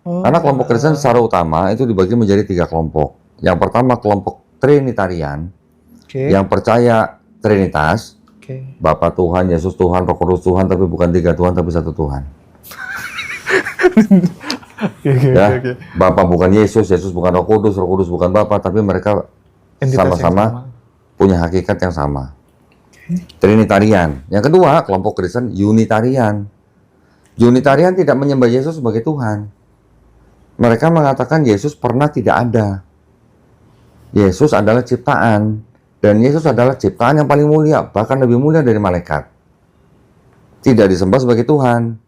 Speaker 1: Karena kelompok Kristen secara utama itu dibagi menjadi 3 kelompok. Yang pertama kelompok Trinitarian, yang percaya Trinitas, Bapa Tuhan, Yesus Tuhan, Roh Kudus Tuhan, tapi bukan 3 Tuhan, tapi 1 Tuhan. Bapa bukan Yesus, Yesus bukan Roh Kudus bukan Bapa, tapi mereka sama-sama punya hakikat yang sama. Trinitarian. Yang kedua, kelompok Kristen Unitarian. Unitarian tidak menyembah Yesus sebagai Tuhan. Mereka mengatakan Yesus pernah tidak ada. Yesus adalah ciptaan. Dan Yesus adalah ciptaan yang paling mulia, bahkan lebih mulia dari malaikat. Tidak disembah sebagai Tuhan.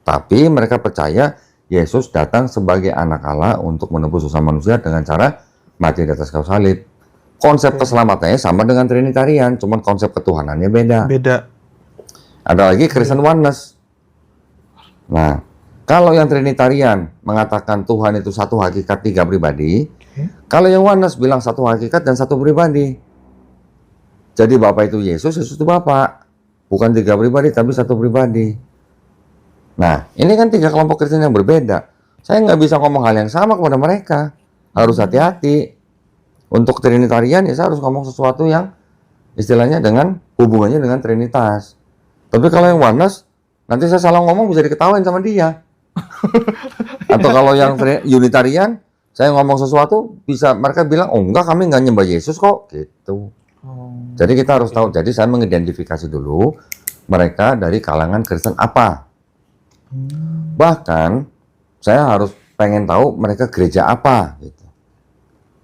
Speaker 1: Tapi mereka percaya Yesus datang sebagai anak Allah untuk menebus dosa manusia dengan cara mati di atas kayu salib. Konsep keselamatannya sama dengan Trinitarian, cuman konsep ketuhanannya beda. Ada lagi Kristen Oneness. Nah, kalau yang Trinitarian mengatakan Tuhan itu satu hakikat 3 pribadi, kalau yang Oneness bilang satu hakikat dan 1 pribadi. Jadi Bapa itu Yesus, Yesus itu Bapa. Bukan 3 pribadi, tapi 1 pribadi. Nah, ini kan 3 kelompok Kristen yang berbeda. Saya nggak bisa ngomong hal yang sama kepada mereka. Harus hati-hati. Untuk Trinitarian ya saya harus ngomong sesuatu yang istilahnya dengan hubungannya dengan Trinitas. Tapi kalau yang Oneness, nanti saya salah ngomong bisa diketawain sama dia. Atau kalau yang Unitarian, saya ngomong sesuatu bisa mereka bilang, oh enggak, kami nggak nyembah Yesus kok, gitu. Jadi kita harus tahu. Jadi saya mengidentifikasi dulu mereka dari kalangan Kristen apa. Bahkan saya harus pengen tahu mereka gereja apa, gitu.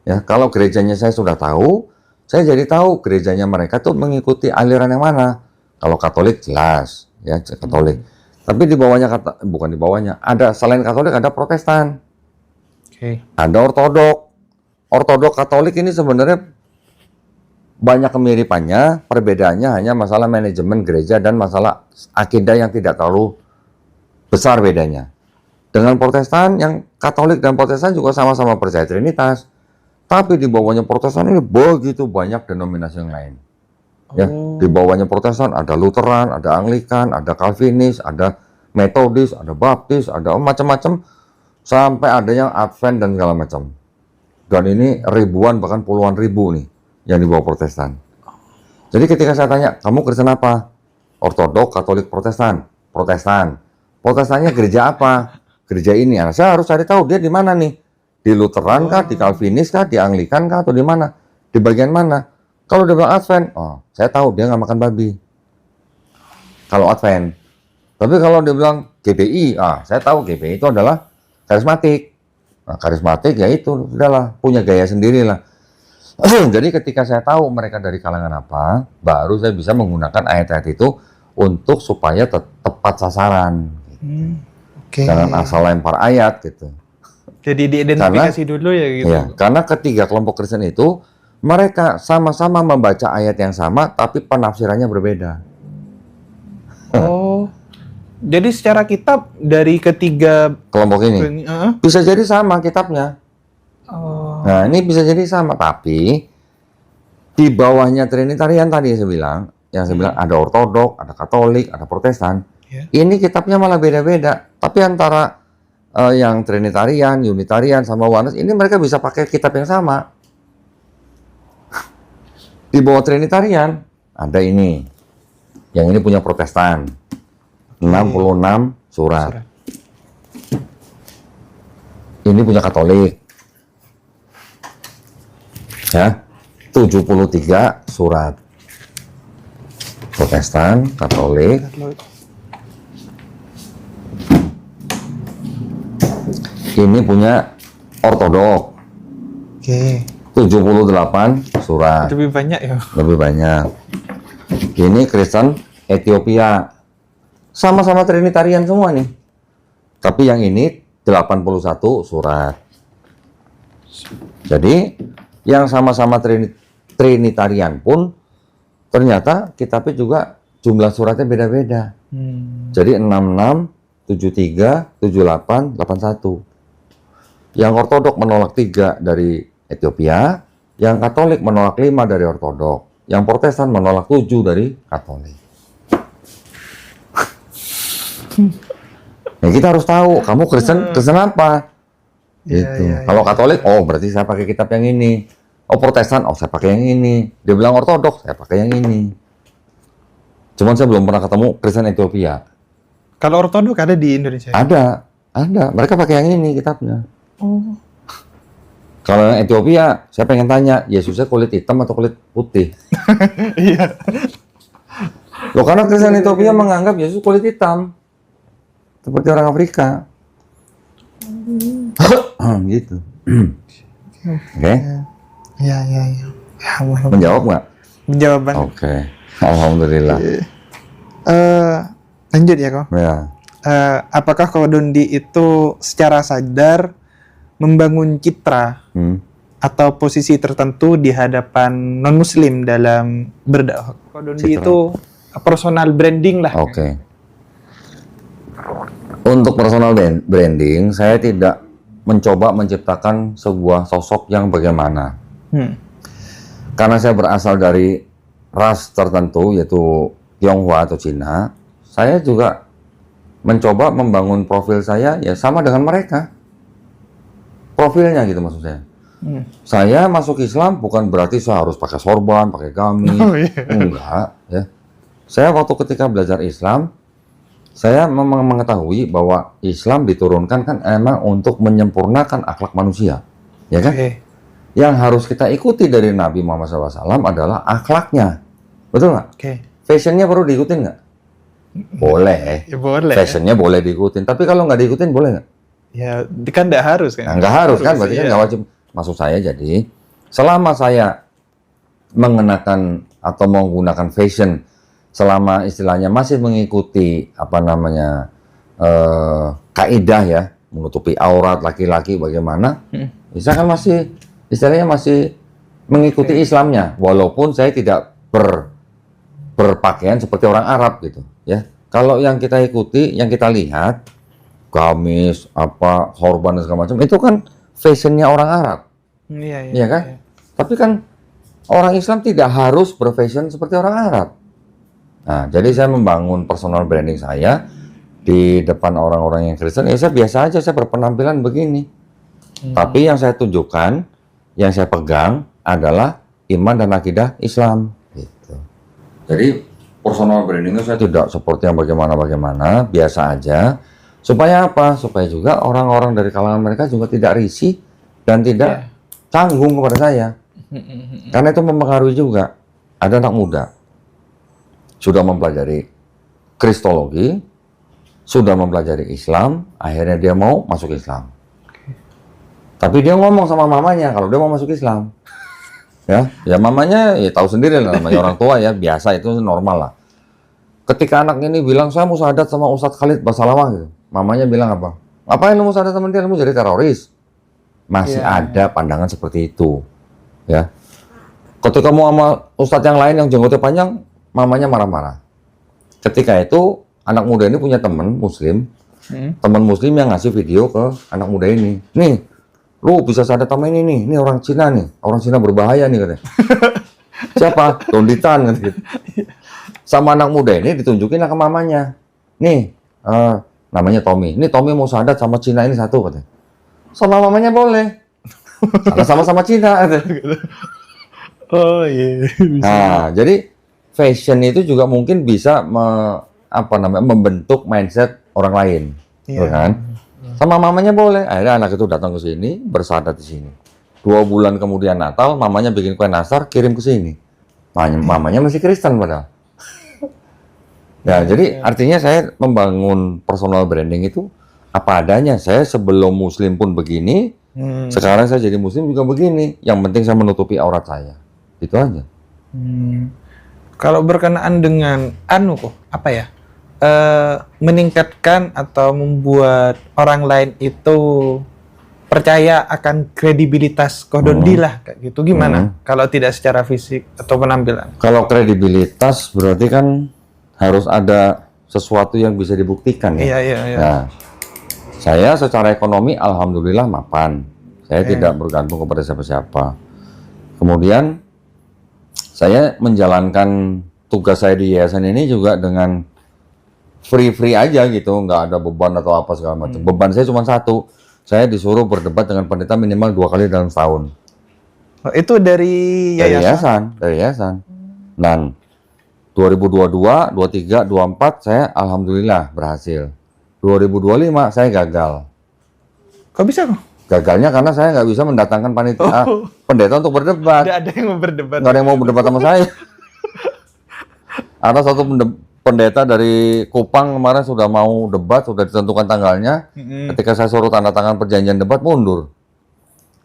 Speaker 1: Ya, kalau gerejanya saya sudah tahu, saya jadi tahu gerejanya mereka tuh mengikuti aliran yang mana. Kalau Katolik jelas, ya Katolik. Tapi di bawahnya bukan di bawahnya, ada selain Katolik ada Protestan. Ada Ortodok. Ortodok Katolik ini sebenarnya banyak kemiripannya, perbedaannya hanya masalah manajemen gereja dan masalah akidah yang tidak terlalu besar bedanya. Dengan Protestan, yang Katolik dan Protestan juga sama-sama percaya Trinitas. Tapi di bawahnya Protestan ini begitu banyak denominasi yang lain. Ya, di bawahnya Protestan ada Lutheran, ada Anglikan, ada Calvinis, ada Metodis, ada Baptis, ada macam-macam, sampai ada yang Advent dan segala macam. Dan ini ribuan bahkan puluhan ribu nih yang di bawah Protestan. Jadi ketika saya tanya, kamu Kristen apa? Ortodok, Katolik, Protestan. Protestannya gereja apa? Gereja ini. Nah, saya harus cari tahu dia di mana nih. Di Lutheran kah, di Calvinis kah, di Anglikan kah, atau di mana? Di bagian mana? Kalau dia bilang Advent, oh, saya tahu dia nggak makan babi. Kalau Advent. Tapi kalau dia bilang GBI, saya tahu GBI itu adalah karismatik. Nah, karismatik ya itu, sudahlah, punya gaya sendiri lah. Jadi ketika saya tahu mereka dari kalangan apa, baru saya bisa menggunakan ayat-ayat itu untuk supaya tepat sasaran. Jangan asal lempar ayat gitu.
Speaker 2: Jadi diidentifikasi dulu ya gitu.
Speaker 1: Ya, karena ketiga kelompok Kristen itu mereka sama-sama membaca ayat yang sama tapi penafsirannya berbeda.
Speaker 2: Oh. Jadi secara kitab dari ketiga
Speaker 1: kelompok ini bisa jadi sama kitabnya. Nah, ini bisa jadi sama, tapi di bawahnya Trinitarian tadi saya bilang, yang saya bilang ada Ortodok, ada Katolik, ada Protestan. Ini kitabnya malah beda-beda. Tapi antara yang Trinitarian, Unitarian, sama Oneness, ini mereka bisa pakai kitab yang sama. Di bawah Trinitarian ada ini. Yang ini punya Protestan. 66 surat. Ini punya Katolik. Ya, 73 surat. Protestan, Katolik. Ini punya Ortodok. 78 surat.
Speaker 2: Lebih banyak ya?
Speaker 1: Lebih banyak. Ini Kristen Ethiopia. Sama-sama Trinitarian semua nih. Tapi yang ini 81 surat. Jadi yang sama-sama Trinitarian pun ternyata kitabnya juga jumlah suratnya beda-beda. Jadi 66 73, 78, 81. Yang Ortodok menolak 3 dari Ethiopia, yang Katolik menolak 5 dari Ortodok, yang Protestan menolak 7 dari Katolik. Ya, kita harus tahu, kamu Kristen apa? Gitu. Kalau Katolik, oh berarti saya pakai kitab yang ini. Oh Protestan, oh saya pakai yang ini. Dia bilang Ortodok, saya pakai yang ini. Cuman saya belum pernah ketemu Kristen Ethiopia.
Speaker 2: Kalau Ortodok ada di Indonesia?
Speaker 1: Ada. Mereka pakai yang ini kitabnya.
Speaker 2: Oh.
Speaker 1: Kalau yang Ethiopia, saya pengen tanya, Yesusnya kulit hitam atau kulit putih?
Speaker 2: Iya.
Speaker 1: Loh, karena Kristen Ethiopia menganggap Yesus kulit hitam. Seperti orang Afrika. Gitu. Oke.
Speaker 2: Ya.
Speaker 1: Menjawab nggak?
Speaker 2: Menjawab.
Speaker 1: Oke. Alhamdulillah.
Speaker 2: Lanjut ya, kok.
Speaker 1: Ya.
Speaker 2: Apakah Kodondi itu secara sadar membangun citra atau posisi tertentu di hadapan non-Muslim dalam berdakwah? Kodondi itu personal branding lah.
Speaker 1: Oke. Untuk personal branding, saya tidak mencoba menciptakan sebuah sosok yang bagaimana. Karena saya berasal dari ras tertentu, yaitu Tionghoa atau Cina, saya juga mencoba membangun profil saya ya sama dengan mereka. Profilnya gitu maksud saya. Saya masuk Islam bukan berarti saya harus pakai sorban, pakai gamis. Enggak, ya. Saya waktu ketika belajar Islam, saya memang mengetahui bahwa Islam diturunkan kan emang untuk menyempurnakan akhlak manusia, ya kan? Yang harus kita ikuti dari Nabi Muhammad SAW adalah akhlaknya, betul nggak? Fashionnya perlu diikutin nggak? Boleh.
Speaker 2: Ya, boleh.
Speaker 1: Fashionnya boleh diikutin, tapi kalau nggak diikutin boleh nggak?
Speaker 2: Ya, kan nggak harus kan?
Speaker 1: Nah, nggak harus kan, berarti kan nggak wajib. Maksud saya jadi, selama saya mengenakan atau menggunakan fashion, selama istilahnya masih mengikuti kaidah ya, menutupi aurat laki-laki bagaimana, saya kan masih istilahnya masih mengikuti Islamnya, walaupun saya tidak berpakaian seperti orang Arab gitu ya. Kalau yang kita ikuti, yang kita lihat gamis, sorban dan segala macam, itu kan fashionnya orang Arab, iya kan? Tapi kan orang Islam tidak harus berfashion seperti orang Arab. Nah, jadi saya membangun personal branding saya di depan orang-orang yang Kristen, ya saya biasa aja, saya berpenampilan begini. Tapi yang saya tunjukkan, yang saya pegang adalah iman dan akidah Islam. Gitu. Jadi personal brandingnya saya tidak seperti yang bagaimana-bagaimana, biasa aja. Supaya apa? Supaya juga orang-orang dari kalangan mereka juga tidak risih dan tidak canggung kepada saya. Karena itu mempengaruhi juga. Ada anak muda sudah mempelajari Kristologi, sudah mempelajari Islam, akhirnya dia mau masuk Islam. Tapi dia ngomong sama mamanya kalau dia mau masuk Islam. Ya mamanya ya tahu sendiri lah, namanya orang tua ya, biasa itu normal lah. Ketika anak ini bilang saya mau syahadat sama Ustadz Khalid Basalamah gitu, mamanya bilang apa? Ngapain lu mau syahadat sama dia? Lu jadi teroris. Masih ada pandangan seperti itu. Ya. Ketika mau sama Ustadz yang lain yang jenggotnya panjang, mamanya marah-marah. Ketika itu anak muda ini punya teman Muslim, teman Muslim yang ngasih video ke anak muda ini. Nih, lu bisa syahadat sama ini nih. Ini orang Cina nih. Orang Cina berbahaya nih katanya. Siapa? Donditan gitu. Sama anak muda ini ditunjukin lah ke mamanya. Nih, namanya Tommy. Ini Tommy mau syahadat sama Cina ini satu katanya. Sama mamanya boleh. Sama-sama Cina katanya.
Speaker 2: Oh iya.
Speaker 1: Nah, jadi fashion itu juga mungkin bisa membentuk mindset orang lain, kan? Sama mamanya boleh. Akhirnya anak itu datang ke sini, bersyahadat di sini. 2 bulan kemudian Natal, mamanya bikin kue nasar, kirim ke sini. Mamanya masih Kristen padahal. Ya, jadi artinya saya membangun personal branding itu apa adanya. Saya sebelum Muslim pun begini, sekarang saya jadi Muslim juga begini. Yang penting saya menutupi aurat saya. Itu aja.
Speaker 2: Kalau berkenaan dengan meningkatkan atau membuat orang lain itu percaya akan kredibilitas Kodondi lah, kayak gitu, gimana? Kalau tidak secara fisik atau penampilan?
Speaker 1: Kalau kredibilitas berarti kan harus ada sesuatu yang bisa dibuktikan ya.
Speaker 2: Iya.
Speaker 1: Nah, saya secara ekonomi alhamdulillah mapan. Saya tidak bergantung kepada siapa-siapa. Kemudian saya menjalankan tugas saya di yayasan ini juga dengan free aja gitu, nggak ada beban atau apa segala macam. Beban saya cuma satu, saya disuruh berdebat dengan pendeta minimal 2 kali dalam setahun.
Speaker 2: Oh, itu dari yayasan?
Speaker 1: Dari yayasan. Dan 2022, 23, 24 saya alhamdulillah berhasil. 2025 saya gagal.
Speaker 2: Kok bisa kok?
Speaker 1: Gagalnya karena saya nggak bisa mendatangkan panitia pendeta untuk berdebat.
Speaker 2: Nggak ada yang mau berdebat.
Speaker 1: Nggak ada yang mau berdebat sama saya. Ada satu pendeta dari Kupang kemarin sudah mau debat, sudah ditentukan tanggalnya. Ketika saya suruh tanda tangan perjanjian debat, mundur.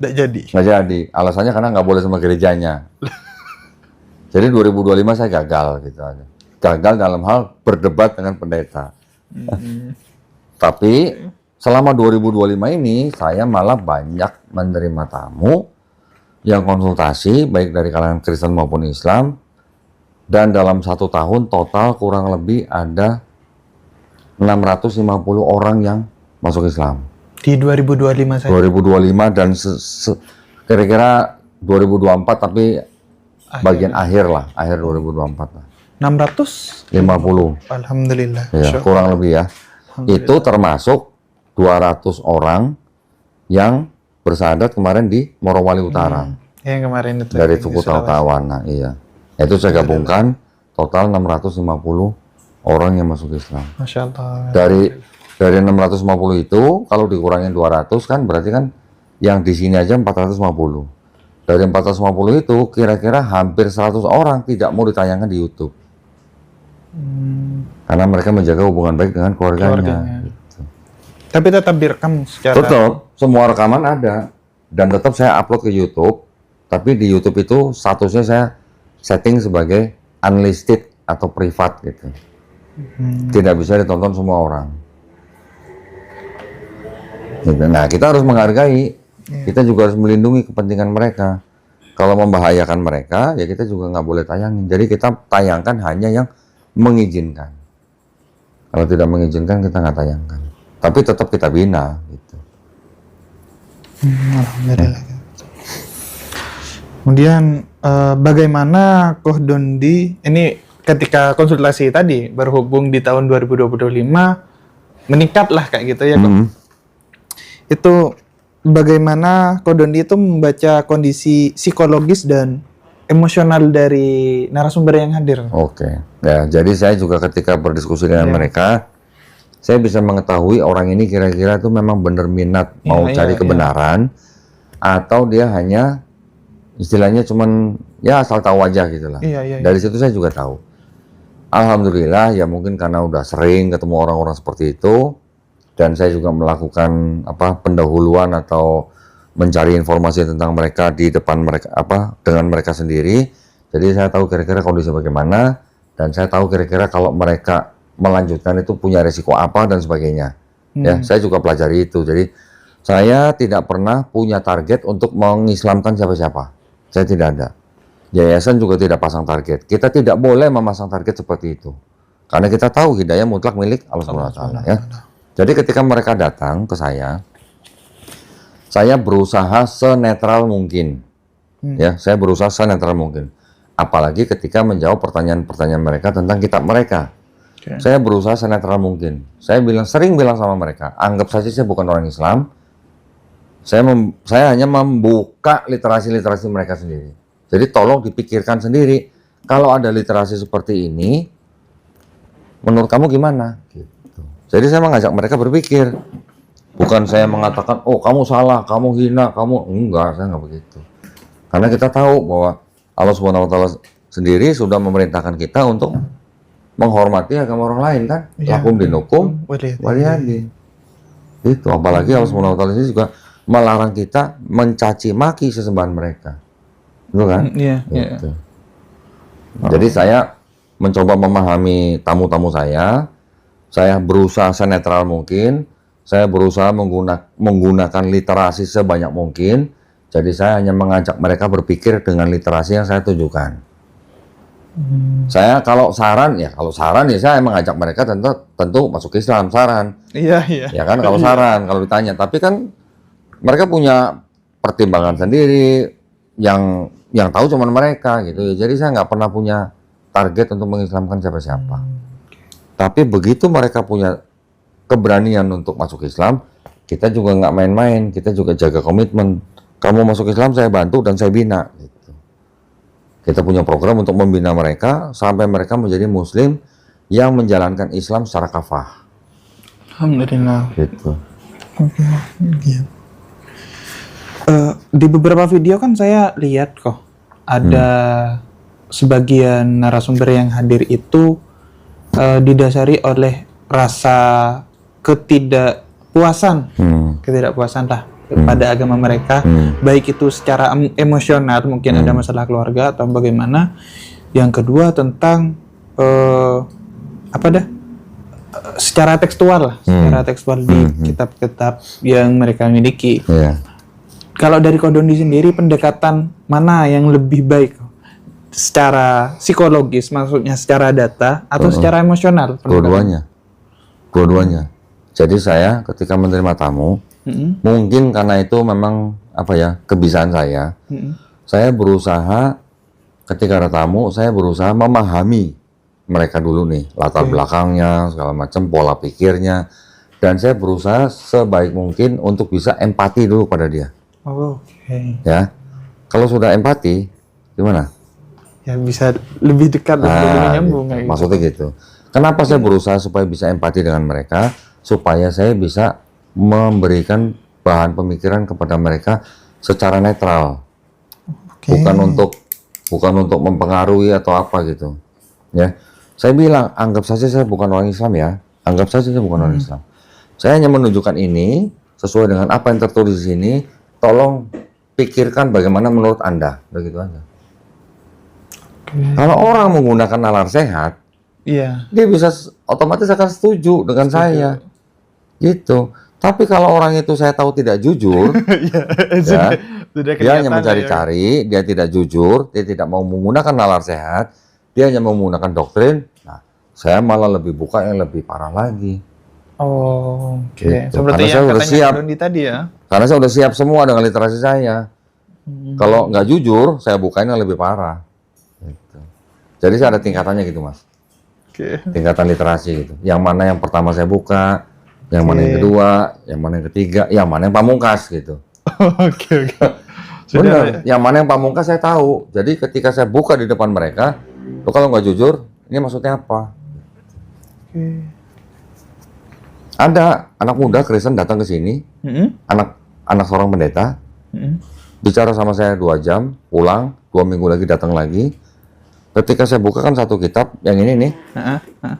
Speaker 2: Nggak jadi?
Speaker 1: Nggak jadi. Alasannya karena nggak boleh sama gerejanya. Jadi 2025 saya gagal gitu aja. Gagal dalam hal berdebat dengan pendeta. Tapi selama 2025 ini saya malah banyak menerima tamu yang konsultasi baik dari kalangan Kristen maupun Islam. Dan dalam 1 tahun total kurang lebih ada 650 orang yang masuk Islam.
Speaker 2: Di 2025 saya?
Speaker 1: 2025 dan kira-kira 2024 tapi bagian akhir lah, akhir 2024 lah.
Speaker 2: 650? Alhamdulillah.
Speaker 1: Ya, kurang lebih ya. Itu termasuk 200 orang yang bersyahadat kemarin di Morowali Utara.
Speaker 2: Yang kemarin itu.
Speaker 1: Dari suku Tawana, iya. Itu saya gabungkan total 650 orang yang masuk Islam.
Speaker 2: Masya Allah.
Speaker 1: Dari 650 itu kalau dikurangin 200 kan berarti kan yang di sini aja 450. Dari 450 itu kira-kira hampir 100 orang tidak mau ditayangkan di YouTube. Karena mereka menjaga hubungan baik dengan keluarganya. Gitu.
Speaker 2: Tapi tetap direkam secara...
Speaker 1: Tetap, semua rekaman ada. Dan tetap saya upload ke YouTube. Tapi di YouTube itu statusnya saya setting sebagai unlisted atau privat gitu. Tidak bisa ditonton semua orang. Nah, kita harus menghargai. Kita juga harus melindungi kepentingan mereka. Kalau membahayakan mereka, ya kita juga nggak boleh tayangin. Jadi kita tayangkan hanya yang mengizinkan. Kalau tidak mengizinkan, kita nggak tayangkan. Tapi tetap kita bina. Gitu.
Speaker 2: Alhamdulillah. Kemudian bagaimana Koh Dondi, ini ketika konsultasi tadi, berhubung di tahun 2025, meningkat lah kayak gitu ya Koh. Itu bagaimana Koh Dondi itu membaca kondisi psikologis dan emosional dari narasumber yang hadir?
Speaker 1: Oke, ya jadi saya juga ketika berdiskusi dengan mereka, saya bisa mengetahui orang ini kira-kira itu memang benar minat mau cari kebenaran, atau dia hanya istilahnya cuman ya asal tahu aja gitu lah. Dari situ saya juga tahu. Alhamdulillah ya mungkin karena udah sering ketemu orang-orang seperti itu, dan saya juga melakukan pendahuluan atau mencari informasi tentang mereka di depan mereka dengan mereka sendiri. Jadi saya tahu kira-kira kondisi bagaimana, dan saya tahu kira-kira kalau mereka melanjutkan itu punya resiko apa dan sebagainya. Ya, saya juga pelajari itu. Jadi saya tidak pernah punya target untuk mengislamkan siapa-siapa. Saya tidak ada. Yayasan juga tidak pasang target. Kita tidak boleh memasang target seperti itu. Karena kita tahu hidayah mutlak milik Allah SWT ya. Jadi ketika mereka datang ke saya berusaha senetral mungkin. Ya, saya berusaha senetral mungkin. Apalagi ketika menjawab pertanyaan-pertanyaan mereka tentang kitab mereka. Saya berusaha senetral mungkin. Saya sering bilang sama mereka, anggap saja saya bukan orang Islam. Saya hanya membuka literasi-literasi mereka sendiri. Jadi tolong dipikirkan sendiri. Kalau ada literasi seperti ini, menurut kamu gimana? Gitu. Jadi saya mengajak mereka berpikir. Bukan saya mengatakan, oh kamu salah, kamu hina, kamu... Enggak, saya enggak begitu. Karena kita tahu bahwa Allah SWT sendiri sudah memerintahkan kita untuk menghormati agama orang lain kan? Lakum dinukum waliyadin. Itu, apalagi Allah SWT sendiri juga melarang kita mencaci maki sesembahan mereka. Betul kan? Gitu. Jadi saya mencoba memahami tamu-tamu saya berusaha senetral mungkin, saya berusaha menggunakan literasi sebanyak mungkin. Jadi saya hanya mengajak mereka berpikir dengan literasi yang saya tunjukkan. Saya kalau saran ya saya mengajak mereka tentu masuk Islam, saran.
Speaker 2: Iya, iya.
Speaker 1: Ya kan kalau saran, kalau ditanya. Tapi kan mereka punya pertimbangan sendiri yang tahu cuma mereka gitu. Jadi saya nggak pernah punya target untuk mengislamkan siapa-siapa. Tapi begitu mereka punya keberanian untuk masuk Islam, kita juga nggak main-main, kita juga jaga komitmen. Kamu masuk Islam, saya bantu dan saya bina. Gitu. Kita punya program untuk membina mereka sampai mereka menjadi Muslim yang menjalankan Islam secara kafah.
Speaker 2: Alhamdulillah.
Speaker 1: Gitu.
Speaker 2: Oke. Gitu. Di beberapa video kan saya lihat kok ada sebagian narasumber yang hadir itu didasari oleh rasa ketidakpuasan lah pada agama mereka, baik itu secara emosional, mungkin ada masalah keluarga atau bagaimana. Yang kedua tentang secara tekstual di kitab-kitab yang mereka miliki. Kalau dari Ko Doni sendiri, pendekatan mana yang lebih baik secara psikologis, maksudnya secara data atau secara emosional?
Speaker 1: Dua-duanya. Jadi saya ketika menerima tamu, mungkin karena itu memang kebiasaan saya. Saya berusaha ketika ada tamu, saya berusaha memahami mereka dulu nih, latar belakangnya, segala macam, pola pikirnya, dan saya berusaha sebaik mungkin untuk bisa empati dulu pada dia. Ya, kalau sudah empati, gimana?
Speaker 2: Ya bisa lebih dekat dan lebih nyambung.
Speaker 1: Gitu. Maksudnya gitu. Kenapa saya berusaha supaya bisa empati dengan mereka? Supaya saya bisa memberikan bahan pemikiran kepada mereka secara netral, bukan untuk mempengaruhi atau apa gitu. Ya, saya bilang anggap saja saya bukan orang Islam ya, anggap saja saya bukan orang Islam. Saya hanya menunjukkan ini sesuai dengan apa yang tertulis di sini. Tolong pikirkan bagaimana menurut Anda, begitu aja. Kalau orang menggunakan nalar sehat, dia bisa otomatis akan setuju dengan saya, gitu. Tapi kalau orang itu saya tahu tidak jujur, dia hanya mencari-cari, dia tidak jujur, dia tidak mau menggunakan nalar sehat, dia hanya mau menggunakan doktrin. Nah, saya malah lebih buka yang lebih parah lagi. Gitu.
Speaker 2: Seperti yang katanya Doni tadi ya.
Speaker 1: Karena saya udah siap semua dengan literasi saya. Kalau nggak jujur, saya bukain yang lebih parah. Gitu. Jadi saya ada tingkatannya gitu, Mas. Tingkatan literasi gitu. Yang mana yang pertama saya buka, yang mana yang kedua, yang mana yang ketiga, yang mana yang pamungkas gitu. Benar. Yang mana yang pamungkas saya tahu. Jadi ketika saya buka di depan mereka, kalau nggak jujur, ini maksudnya apa? Ada anak muda Kristen datang ke sini, anak seorang pendeta, bicara sama saya 2 jam, pulang, 2 minggu lagi datang lagi. Ketika saya buka kan satu kitab, yang ini nih,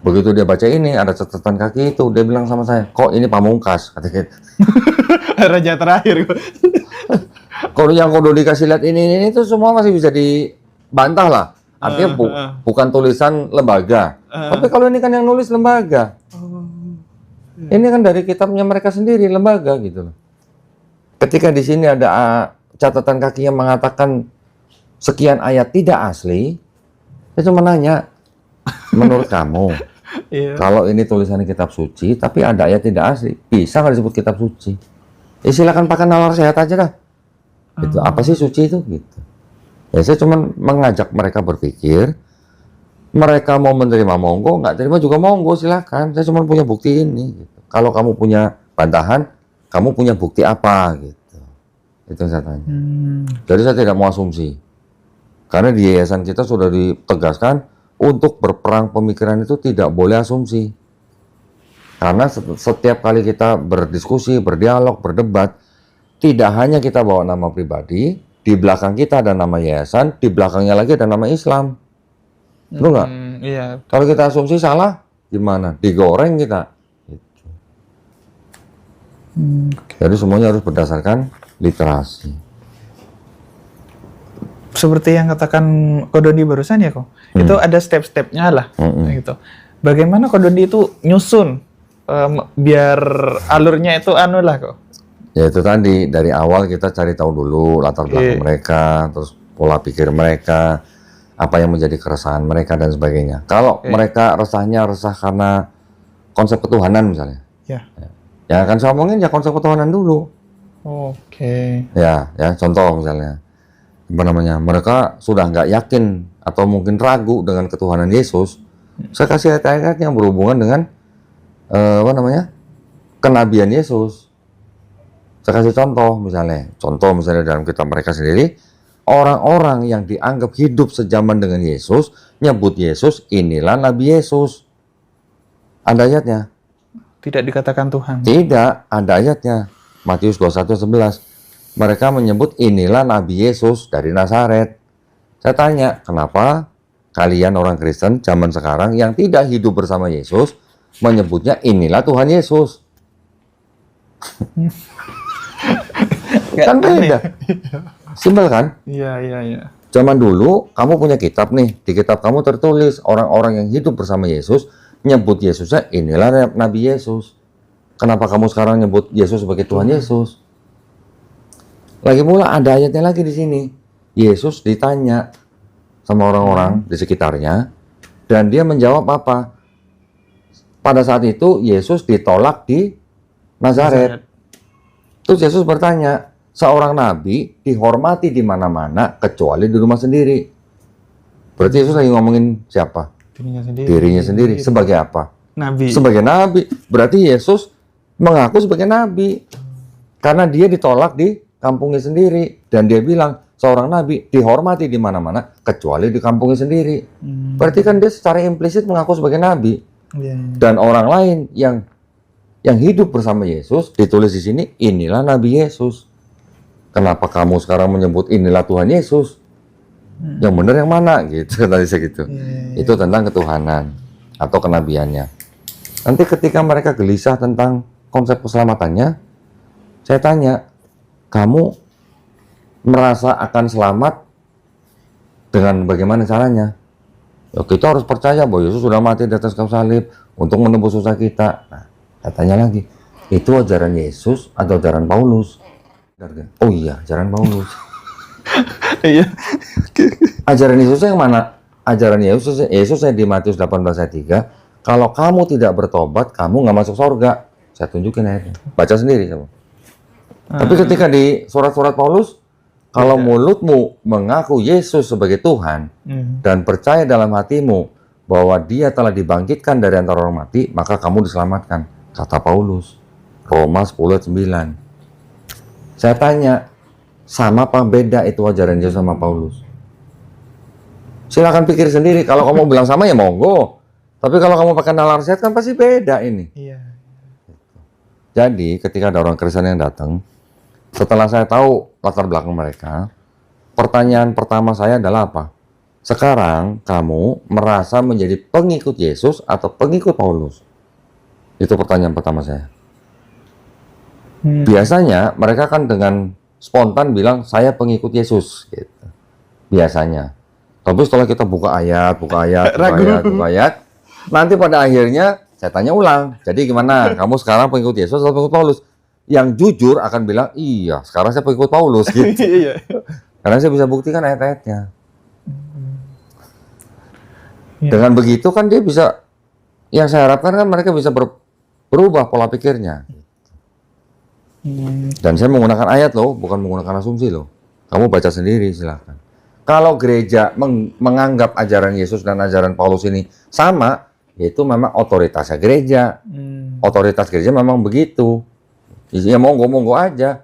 Speaker 1: begitu dia baca ini, ada catatan kaki itu, dia bilang sama saya, kok ini pamungkas? Katanya.
Speaker 2: Raja terakhir.
Speaker 1: Kalau yang Ko Doni dikasih lihat ini itu semua masih bisa dibantah lah. Artinya bukan tulisan lembaga. Tapi kalau ini kan yang nulis lembaga. Ini kan dari kitabnya mereka sendiri, lembaga gitu loh. Ketika di sini ada catatan kaki yang mengatakan sekian ayat tidak asli, saya cuma nanya, menurut kamu, kalau ini tulisannya kitab suci, tapi ada ayat tidak asli, bisa nggak disebut kitab suci? Ya silakan pakai nalar sehat aja dah. Gitu. Apa sih suci itu? Gitu. Ya saya cuma mengajak mereka berpikir. Mereka mau menerima monggo, nggak terima juga monggo, silakan. Saya cuma punya bukti ini. Gitu. Kalau kamu punya bantahan, kamu punya bukti apa? Gitu. Itu yang saya tanya. Jadi saya tidak mau asumsi. Karena di yayasan kita sudah ditegaskan untuk berperang pemikiran itu tidak boleh asumsi. Karena setiap kali kita berdiskusi, berdialog, berdebat, tidak hanya kita bawa nama pribadi, di belakang kita ada nama yayasan, di belakangnya lagi ada nama Islam. Betul nggak?
Speaker 2: Iya.
Speaker 1: Kalau kita asumsi salah, gimana? Digoreng kita. Gitu. Jadi semuanya harus berdasarkan literasi.
Speaker 2: Seperti yang katakan Ko Doni barusan ya kok, itu ada step-stepnya lah. Gitu. Bagaimana Ko Doni itu nyusun biar alurnya itu anu lah kok?
Speaker 1: Ya itu tadi, dari awal kita cari tahu dulu latar belakang mereka, terus pola pikir mereka. apa yang menjadi keresahan mereka dan sebagainya. Kalau mereka resahnya resah karena konsep ketuhanan misalnya, ya akan saya omongin ya konsep ketuhanan dulu. Ya, contoh misalnya, apa namanya, mereka sudah nggak yakin atau mungkin ragu dengan ketuhanan Yesus. Saya kasih ayat-ayat yang berhubungan dengan kenabian Yesus. Saya kasih contoh misalnya dalam kitab mereka sendiri, orang-orang yang dianggap hidup sejaman dengan Yesus nyebut Yesus inilah Nabi Yesus. Ada ayatnya?
Speaker 2: Tidak dikatakan Tuhan.
Speaker 1: Tidak, ada ayatnya. Matius 21:11. Mereka menyebut inilah Nabi Yesus dari Nazaret. Saya tanya, kenapa kalian orang Kristen zaman sekarang yang tidak hidup bersama Yesus menyebutnya inilah Tuhan Yesus? Kan beda. Simpel kan?
Speaker 2: Iya.
Speaker 1: Zaman dulu kamu punya kitab nih, di kitab kamu tertulis orang-orang yang hidup bersama Yesus nyebut Yesusnya inilah Nabi Yesus. Kenapa kamu sekarang nyebut Yesus sebagai Tuhan Yesus? Lagi pula ada ayatnya lagi di sini. Yesus ditanya sama orang-orang di sekitarnya dan dia menjawab apa? Pada saat itu Yesus ditolak di Nazaret. Terus Yesus bertanya, seorang nabi dihormati di mana-mana kecuali di rumah sendiri. Berarti Yesus lagi ngomongin siapa? Dirinya sendiri. Sebagai apa?
Speaker 2: Nabi.
Speaker 1: Sebagai nabi. Berarti Yesus mengaku sebagai nabi. Karena dia ditolak di kampungnya sendiri. Dan dia bilang, seorang nabi dihormati di mana-mana kecuali di kampungnya sendiri. Berarti kan dia secara implisit mengaku sebagai nabi. Dan orang lain yang hidup bersama Yesus ditulis di sini inilah Nabi Yesus. Kenapa kamu sekarang menyebut inilah Tuhan Yesus? Yang benar yang mana gitu tadi segitu. Itu tentang ketuhanan atau kenabiannya. Nanti ketika mereka gelisah tentang konsep keselamatannya, saya tanya, kamu merasa akan selamat dengan bagaimana caranya? Ya, kita harus percaya bahwa Yesus sudah mati di atas kayu salib untuk menembus dosa kita. Nah, katanya lagi, itu ajaran Yesus atau ajaran Paulus? Oh iya, ajaran Paulus.
Speaker 2: Iya.
Speaker 1: Ajaran Yesus yang mana? Ajaran Yesus yang di Matius 18 ayat 3, kalau kamu tidak bertobat, kamu nggak masuk surga. Saya tunjukin ayatnya. Baca sendiri kamu. Tapi ketika di surat-surat Paulus, kalau mulutmu mengaku Yesus sebagai Tuhan dan percaya dalam hatimu bahwa Dia telah dibangkitkan dari antara orang mati, maka kamu diselamatkan. Kata Paulus, Roma 10:9. Saya tanya, sama apa beda itu ajaran Yesus sama Paulus? Silakan pikir sendiri. Kalau kamu bilang sama ya monggo. Tapi kalau kamu pakai nalar sehat kan pasti beda ini.
Speaker 2: Iya.
Speaker 1: Jadi ketika ada orang Kristen yang datang, setelah saya tahu latar belakang mereka, pertanyaan pertama saya adalah apa? Sekarang kamu merasa menjadi pengikut Yesus atau pengikut Paulus? Itu pertanyaan pertama saya. Biasanya mereka kan dengan spontan bilang saya pengikut Yesus gitu. Biasanya. Tapi setelah kita buka ayat, nanti pada akhirnya saya tanya ulang. Jadi gimana? Kamu sekarang pengikut Yesus atau pengikut Paulus? Yang jujur akan bilang, iya, sekarang saya pengikut Paulus gitu. Karena saya bisa buktikan ayat-ayatnya. Dengan begitu kan dia bisa, yang saya harapkan kan mereka bisa berubah pola pikirnya. Dan saya menggunakan ayat loh, bukan menggunakan asumsi loh. Kamu baca sendiri silahkan. Kalau gereja menganggap ajaran Yesus dan ajaran Paulus ini sama, itu memang otoritasnya gereja. Otoritas gereja memang begitu. Ya monggo-monggo aja.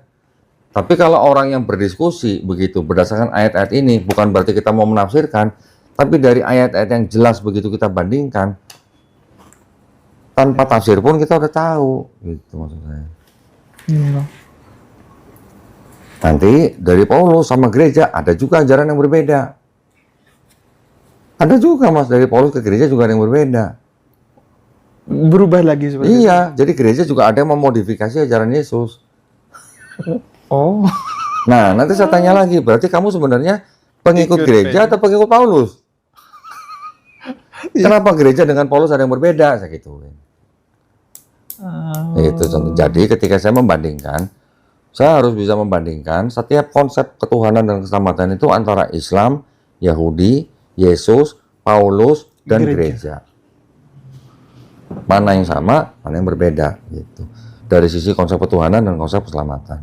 Speaker 1: Tapi kalau orang yang berdiskusi begitu berdasarkan ayat-ayat ini, bukan berarti kita mau menafsirkan, tapi dari ayat-ayat yang jelas begitu kita bandingkan, tanpa tafsir pun kita udah tahu, gitu maksud saya. Nanti dari Paulus sama gereja ada juga ajaran yang berbeda. Ada juga mas, dari Paulus ke gereja juga ada yang berbeda.
Speaker 2: Berubah lagi seperti
Speaker 1: Iya, jadi gereja juga ada yang memodifikasi ajaran Yesus.
Speaker 2: Oh.
Speaker 1: Nah, nanti saya tanya lagi, berarti kamu sebenarnya pengikut gereja atau pengikut Paulus? Kenapa gereja dengan Paulus ada yang berbeda? Saya gituin. Itu contoh. Jadi ketika saya membandingkan, saya harus bisa membandingkan setiap konsep ketuhanan dan keselamatan itu antara Islam, Yahudi, Yesus, Paulus, dan gereja. Mana yang sama, mana yang berbeda gitu. Dari sisi konsep ketuhanan dan konsep keselamatan.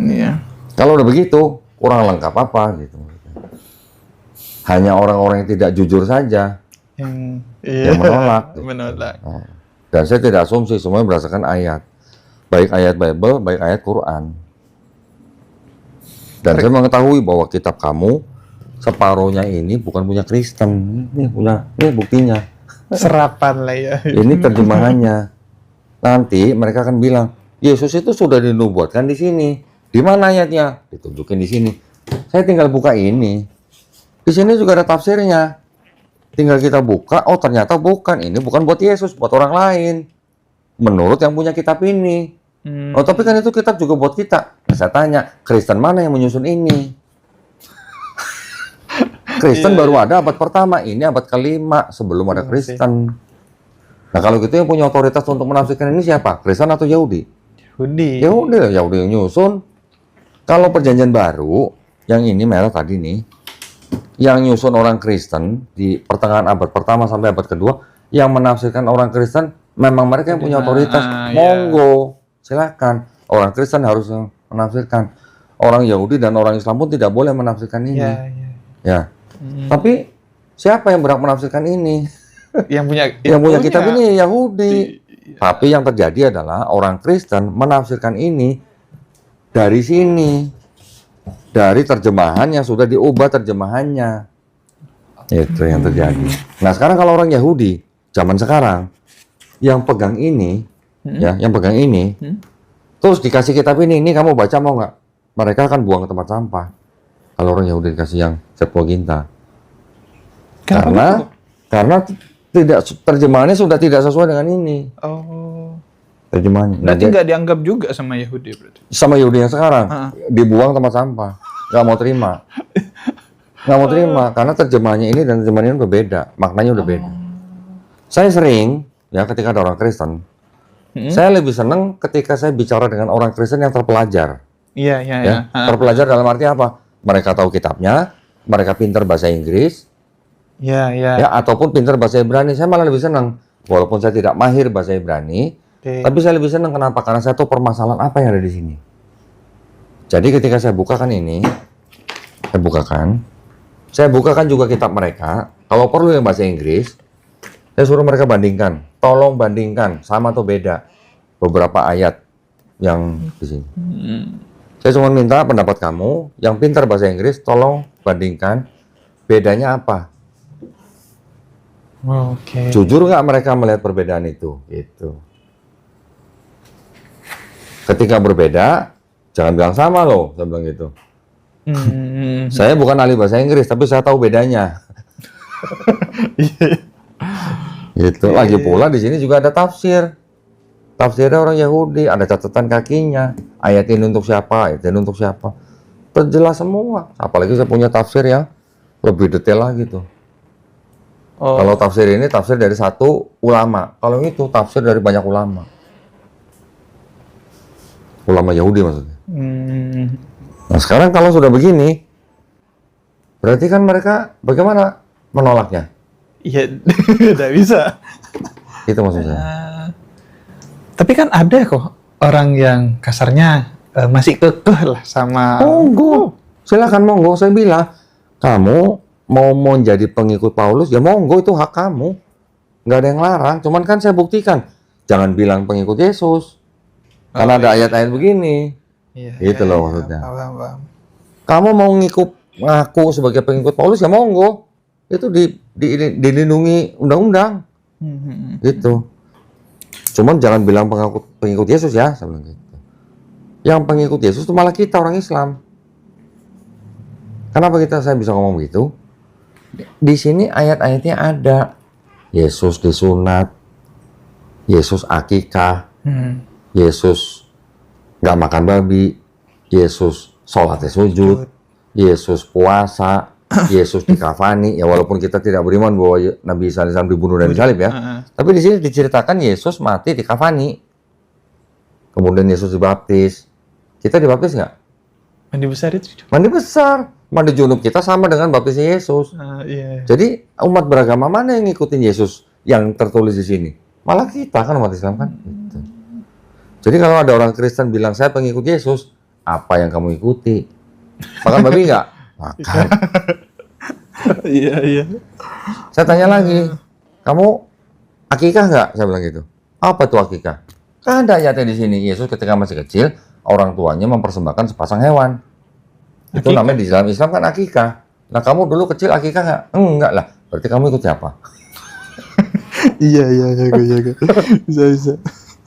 Speaker 2: Iya.
Speaker 1: Kalau udah begitu, kurang lengkap apa gitu. Hanya orang-orang yang tidak jujur saja yang menolak. Gitu. Nah, dan saya tidak asumsi, semuanya berdasarkan ayat. Baik ayat Bible, baik ayat Quran. Dan saya mengetahui bahwa kitab kamu separuhnya ini bukan punya Kristen. Ini buktinya.
Speaker 2: Serapan lah ya.
Speaker 1: Ini terjemahannya. Nanti mereka akan bilang, Yesus itu sudah dinubuatkan di sini. Di mana ayatnya? Ditunjukin di sini. Saya tinggal buka ini. Di sini juga ada tafsirnya. Tinggal kita buka, oh ternyata bukan. Ini bukan buat Yesus, buat orang lain. Menurut yang punya kitab ini. Oh tapi kan itu kitab juga buat kita. Nah, saya tanya, Kristen mana yang menyusun ini? Kristen baru ada abad pertama, ini abad kelima sebelum ada Kristen. Nah kalau gitu yang punya otoritas untuk menafsirkan ini siapa? Kristen atau Yahudi? Yahudi yang nyusun. Kalau perjanjian baru, yang ini merah tadi nih, yang nyusun orang Kristen di pertengahan abad pertama sampai abad kedua, yang menafsirkan orang Kristen, memang mereka yang punya otoritas. Monggo, silakan. Orang Kristen harus menafsirkan. Orang Yahudi dan orang Islam pun tidak boleh menafsirkan ini. Ya. Tapi siapa yang berhak menafsirkan ini? Yang punya kitab ini Yahudi. Tapi yang terjadi adalah orang Kristen menafsirkan ini dari sini, dari terjemahan yang sudah diubah terjemahannya. Itu yang terjadi. Nah sekarang kalau orang Yahudi zaman sekarang yang pegang ini, yang pegang ini, terus dikasih kitab ini kamu baca mau nggak? Mereka akan buang ke tempat sampah. Kalau orang Yahudi dikasih yang Septuaginta. Karena tidak terjemahannya sudah tidak sesuai dengan ini. Terjemahannya.
Speaker 2: Berarti nggak dianggap juga sama Yahudi berarti?
Speaker 1: Sama Yahudi yang sekarang dibuang tempat sampah, nggak mau terima, karena terjemahannya ini dan terjemahannya ini berbeda, maknanya udah beda. Saya sering ya ketika ada orang Kristen, saya lebih senang ketika saya bicara dengan orang Kristen yang terpelajar. Terpelajar dalam arti apa? Mereka tahu kitabnya, mereka pintar bahasa Inggris, ya, ataupun pintar bahasa Ibrani. Saya malah lebih senang, walaupun saya tidak mahir bahasa Ibrani, tapi saya lebih senang. Kenapa? Karena saya tahu permasalahan apa yang ada di sini. Jadi ketika saya bukakan ini, saya bukakan juga kitab mereka. Kalau perlu yang bahasa Inggris, saya suruh mereka bandingkan. Tolong bandingkan, sama atau beda beberapa ayat yang di sini. Saya cuma minta pendapat kamu yang pintar bahasa Inggris, tolong bandingkan bedanya apa. Jujur nggak mereka melihat perbedaan itu? Gitu. Ketika berbeda, jangan bilang sama loh, saya bilang gitu. Saya bukan ahli bahasa Inggris, tapi saya tahu bedanya. Gitu. Lagi pula di sini juga ada tafsir. Tafsirnya orang Yahudi, ada catatan kakinya. Ayat ini untuk siapa, ayat ini untuk siapa. Terjelas semua. Apalagi saya punya tafsir yang lebih detail lagi tuh. Kalau tafsir ini tafsir dari satu ulama. Kalau itu tafsir dari banyak ulama. Ulama Yahudi maksudnya. Nah sekarang kalau sudah begini, berarti kan mereka bagaimana menolaknya?
Speaker 2: Iya, tidak bisa.
Speaker 1: Itu maksudnya.
Speaker 2: Tapi kan ada kok orang yang kasarnya masih kekeh lah sama.
Speaker 1: Monggo, silakan monggo. Saya bilang, kamu mau menjadi pengikut Paulus, ya monggo, itu hak kamu. Nggak ada yang larang. Cuman kan saya buktikan, jangan bilang pengikut Yesus. Karena ada ayat-ayat begini. Gitu loh maksudnya. Kamu mau ngaku sebagai pengikut Paulus, ya monggo. Itu dilindungi undang-undang. Gitu. Cuman jangan bilang pengikut Yesus ya, saya bilang gitu. Yang pengikut Yesus itu malah kita orang Islam. Kenapa saya bisa ngomong gitu? Di sini ayat-ayatnya ada. Yesus disunat, Yesus akikah, Yesus nggak makan babi, Yesus sholatnya sujud, Yesus puasa, Yesus dikafani. Ya walaupun kita tidak beriman bahwa Nabi Isa AS dibunuh dan disalib ya, tapi di sini diceritakan Yesus mati dikafani, kemudian Yesus dibaptis. Kita dibaptis nggak?
Speaker 2: Mandi besar itu.
Speaker 1: Mandi besar. Mandi junub kita sama dengan baptisnya Yesus.
Speaker 2: Iya.
Speaker 1: Jadi umat beragama mana yang ngikutin Yesus yang tertulis di sini? Malah kita kan umat Islam kan. Gitu. Jadi kalau ada orang Kristen bilang saya pengikut Yesus, apa yang kamu ikuti? Makan babi nggak? Makan.
Speaker 2: Iya.
Speaker 1: Saya tanya lagi, kamu akikah nggak? Saya bilang gitu. Apa tuh akikah? Kan ada ayatnya di sini. Yesus ketika masih kecil, orang tuanya mempersembahkan sepasang hewan. Itu namanya di dalam Islam kan akikah. Nah kamu dulu kecil akikah nggak? Enggak lah. Berarti kamu ikut siapa?
Speaker 2: Iya. Bisa.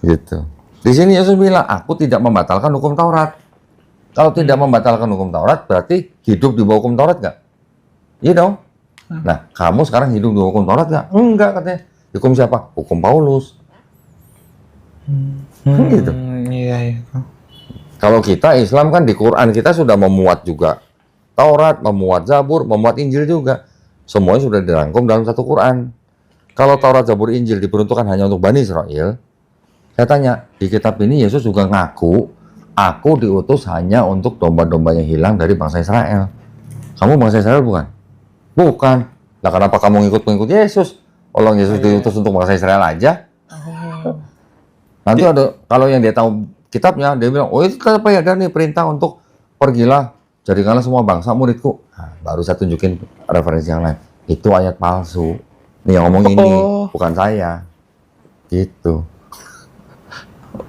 Speaker 1: Gitu. Di sini Yesus bilang, aku tidak membatalkan hukum Taurat. Kalau tidak membatalkan hukum Taurat, berarti hidup di bawah hukum Taurat nggak? Iya dong. Nah, kamu sekarang hidup di bawah hukum Taurat nggak? Enggak katanya. Hukum siapa? Hukum Paulus. Gitu.
Speaker 2: Iya.
Speaker 1: Kalau kita Islam kan di Quran kita sudah memuat juga Taurat, memuat Zabur, memuat Injil juga. Semuanya sudah dirangkum dalam satu Quran. Kalau Taurat, Zabur, Injil diperuntukkan hanya untuk Bani Israel, saya tanya, di kitab ini Yesus juga ngaku, aku diutus hanya untuk domba-domba yang hilang dari bangsa Israel. Kamu bangsa Israel bukan? Bukan. Lah kenapa kamu ngikut Yesus? Kalau Yesus diutus untuk bangsa Israel aja. Nanti ada, kalau yang dia tahu kitabnya, dia bilang, oh itu apa ya, ada nih perintah untuk pergilah, jadikanlah semua bangsa muridku. Nah, baru saya tunjukin referensi yang lain. Itu ayat palsu. Nih yang ngomong ini, bukan saya. Gitu.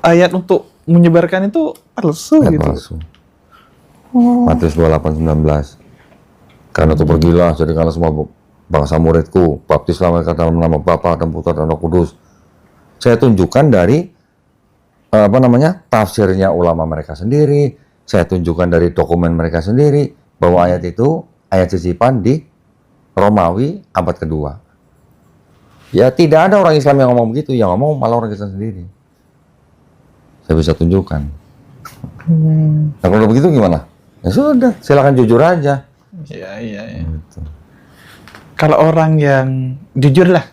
Speaker 2: Ayat untuk menyebarkan itu palsu
Speaker 1: ayat
Speaker 2: gitu.
Speaker 1: Palsu. Matius 28:19. Karena itu pergilah, jadikanlah semua bangsa muridku, baptislah mereka dalam nama Bapa dan Putra dan Roh Kudus. Saya tunjukkan dari tafsirnya ulama mereka sendiri. Saya tunjukkan dari dokumen mereka sendiri bahwa ayat itu ayat sisipan di Romawi abad kedua. Ya tidak ada orang Islam yang ngomong begitu, yang ngomong malah orang Kristen sendiri. Saya bisa tunjukkan. Nah kalau begitu gimana? Ya sudah, silakan jujur aja.
Speaker 2: Iya. Gitu. Kalau orang yang jujur lah,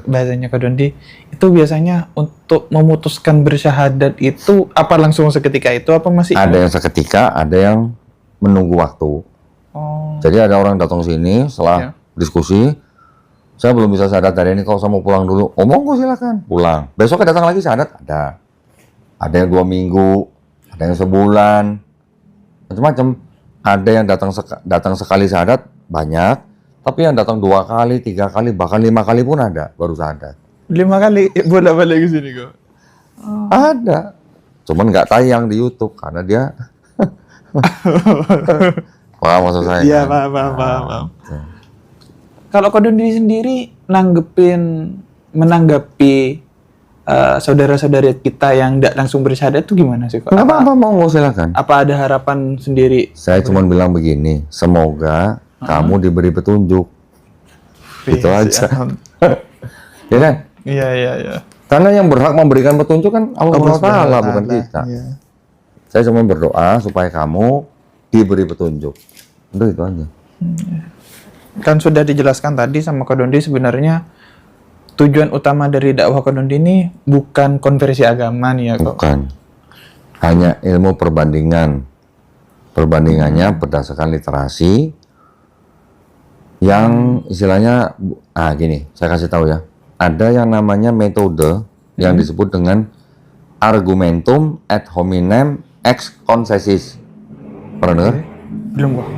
Speaker 2: bahasanya Kak Dondi, itu biasanya untuk memutuskan bersyahadat itu apa langsung seketika itu apa masih?
Speaker 1: Ada yang seketika, ada yang menunggu waktu. Jadi ada orang datang sini setelah diskusi, saya belum bisa syahadat hari ini, kalau saya mau pulang dulu. Monggo silakan pulang. Besoknya datang lagi syahadat ada. Ada yang 2 minggu, ada yang sebulan, macam-macam. Ada yang datang sekali syahadat banyak, tapi yang datang 2 kali, 3 kali, bahkan 5 kali pun ada baru syahadat.
Speaker 2: 5 kali bolak-balik ke sini kok?
Speaker 1: Ada, cuman nggak tayang di YouTube karena dia. Paham maksud saya?
Speaker 2: Iya, paham. Kalau Kak Dondi sendiri menanggapi saudara-saudara kita yang tidak langsung bersyahadat itu gimana sih, Kak?
Speaker 1: Nggak apa-apa, mau silakan.
Speaker 2: Apa ada harapan sendiri?
Speaker 1: Saya cuma bilang begini, semoga kamu diberi petunjuk. Itu aja. Ya kan?
Speaker 2: Iya.
Speaker 1: Karena yang berhak memberikan petunjuk kan Allah SWT, bukan kita. Iya. Saya cuma berdoa supaya kamu diberi petunjuk. Itu aja.
Speaker 2: Kan sudah dijelaskan tadi sama Kak Dondi sebenarnya tujuan utama dari dakwah Kak Dondi ini bukan konversi agama nih ya Kak?
Speaker 1: Bukan. Hanya ilmu perbandingan. Perbandingannya berdasarkan literasi yang istilahnya, gini, saya kasih tahu ya. Ada yang namanya metode yang disebut dengan argumentum ad hominem ex concessis. Pernah dengar?
Speaker 2: Belum kok.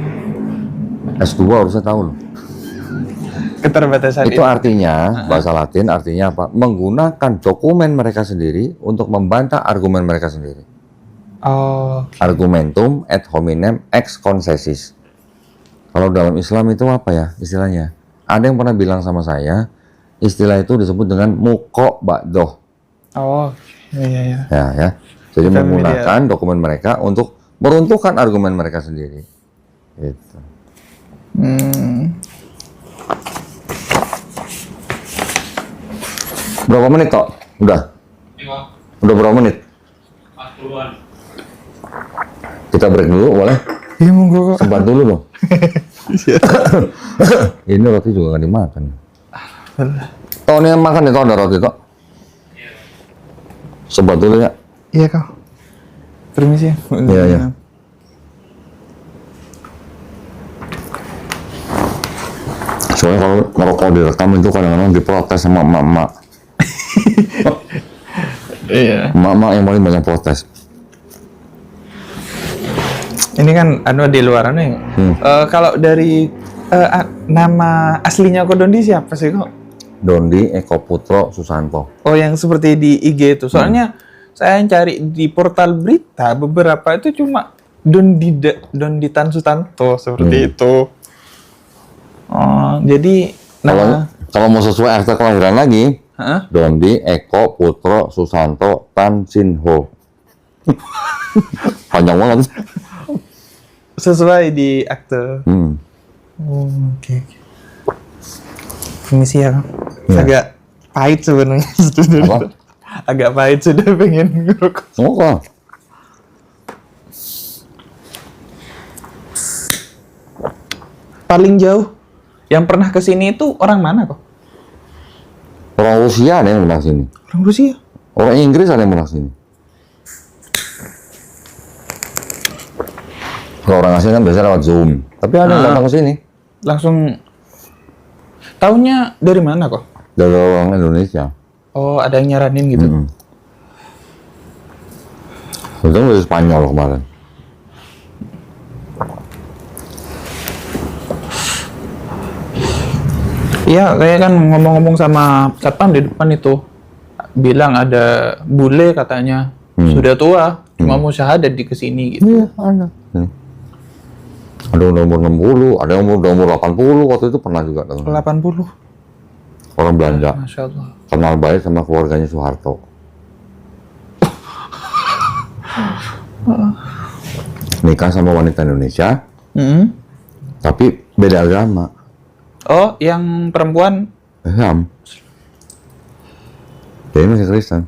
Speaker 1: S2 harusnya tahu loh.
Speaker 2: Keterbatasan
Speaker 1: itu artinya, bahasa Latin artinya apa? Menggunakan dokumen mereka sendiri untuk membantah argumen mereka sendiri. Argumentum ad hominem ex concessis. Kalau dalam Islam itu apa ya istilahnya? Ada yang pernah bilang sama saya, istilah itu disebut dengan muko ba'doh.
Speaker 2: Iya.
Speaker 1: Ya. Jadi menggunakan dokumen mereka untuk meruntuhkan argumen mereka sendiri. Gitu. Berapa menit kok? Udah? Udah berapa menit? 40-an. Kita break dulu boleh?
Speaker 2: Iya monggo kok.
Speaker 1: Sempat dulu loh. Ini roti juga nggak dimakan. Oh ini yang makan itu ada roti kok. Sempat dulu ya.
Speaker 2: Iya kak. Permisi ya.
Speaker 1: Iya. Soalnya kalau merokok direkam itu kadang-kadang diprotes sama emak-emak.
Speaker 2: Iya.
Speaker 1: Emak-emak yang paling banyak protes.
Speaker 2: Ini kan di luaran nih. Kalau dari nama aslinya kok Dondi siapa sih kok?
Speaker 1: Dondi Eko Putro Susanto.
Speaker 2: Oh, yang seperti di IG itu. Soalnya saya yang cari di portal berita beberapa itu cuma Donditan Susanto seperti itu. Oh, jadi
Speaker 1: kalau mau sesuai akte kelahiran lagi, Dondi Eko Putro Susanto Tan Sin Ho. Panjang banget.
Speaker 2: Sesuai di akte. Oke. Permisi ya, agak pahit sebenarnya. Agak pahit sudah pengen ngerokok.
Speaker 1: Oh,
Speaker 2: Paling jauh yang pernah ke sini itu orang mana kok?
Speaker 1: orang Rusia ada yang pernah sini.
Speaker 2: Orang Rusia?
Speaker 1: Orang Inggris ada yang pernah sini. Kalau orang asing kan biasanya lewat Zoom. Tapi ada yang datang ke sini.
Speaker 2: Langsung tahunya dari mana kok?
Speaker 1: Dari orang Indonesia.
Speaker 2: Oh, ada yang nyaranin gitu.
Speaker 1: Itu dari Spanyol kemarin.
Speaker 2: Iya, kayak kan ngomong-ngomong sama satpam di depan itu, bilang ada bule katanya sudah tua, cuma mau syahadat di kesini gitu.
Speaker 1: Iya, ada. Ada yang umur 60, ada yang umur 80, waktu itu pernah juga.
Speaker 2: 80?
Speaker 1: Orang Belanda.
Speaker 2: Masya Allah.
Speaker 1: Kenal baik sama keluarganya Soeharto. Nikah sama wanita Indonesia, tapi beda agama.
Speaker 2: Oh, yang perempuan?
Speaker 1: Islam. Dia masih Kristen.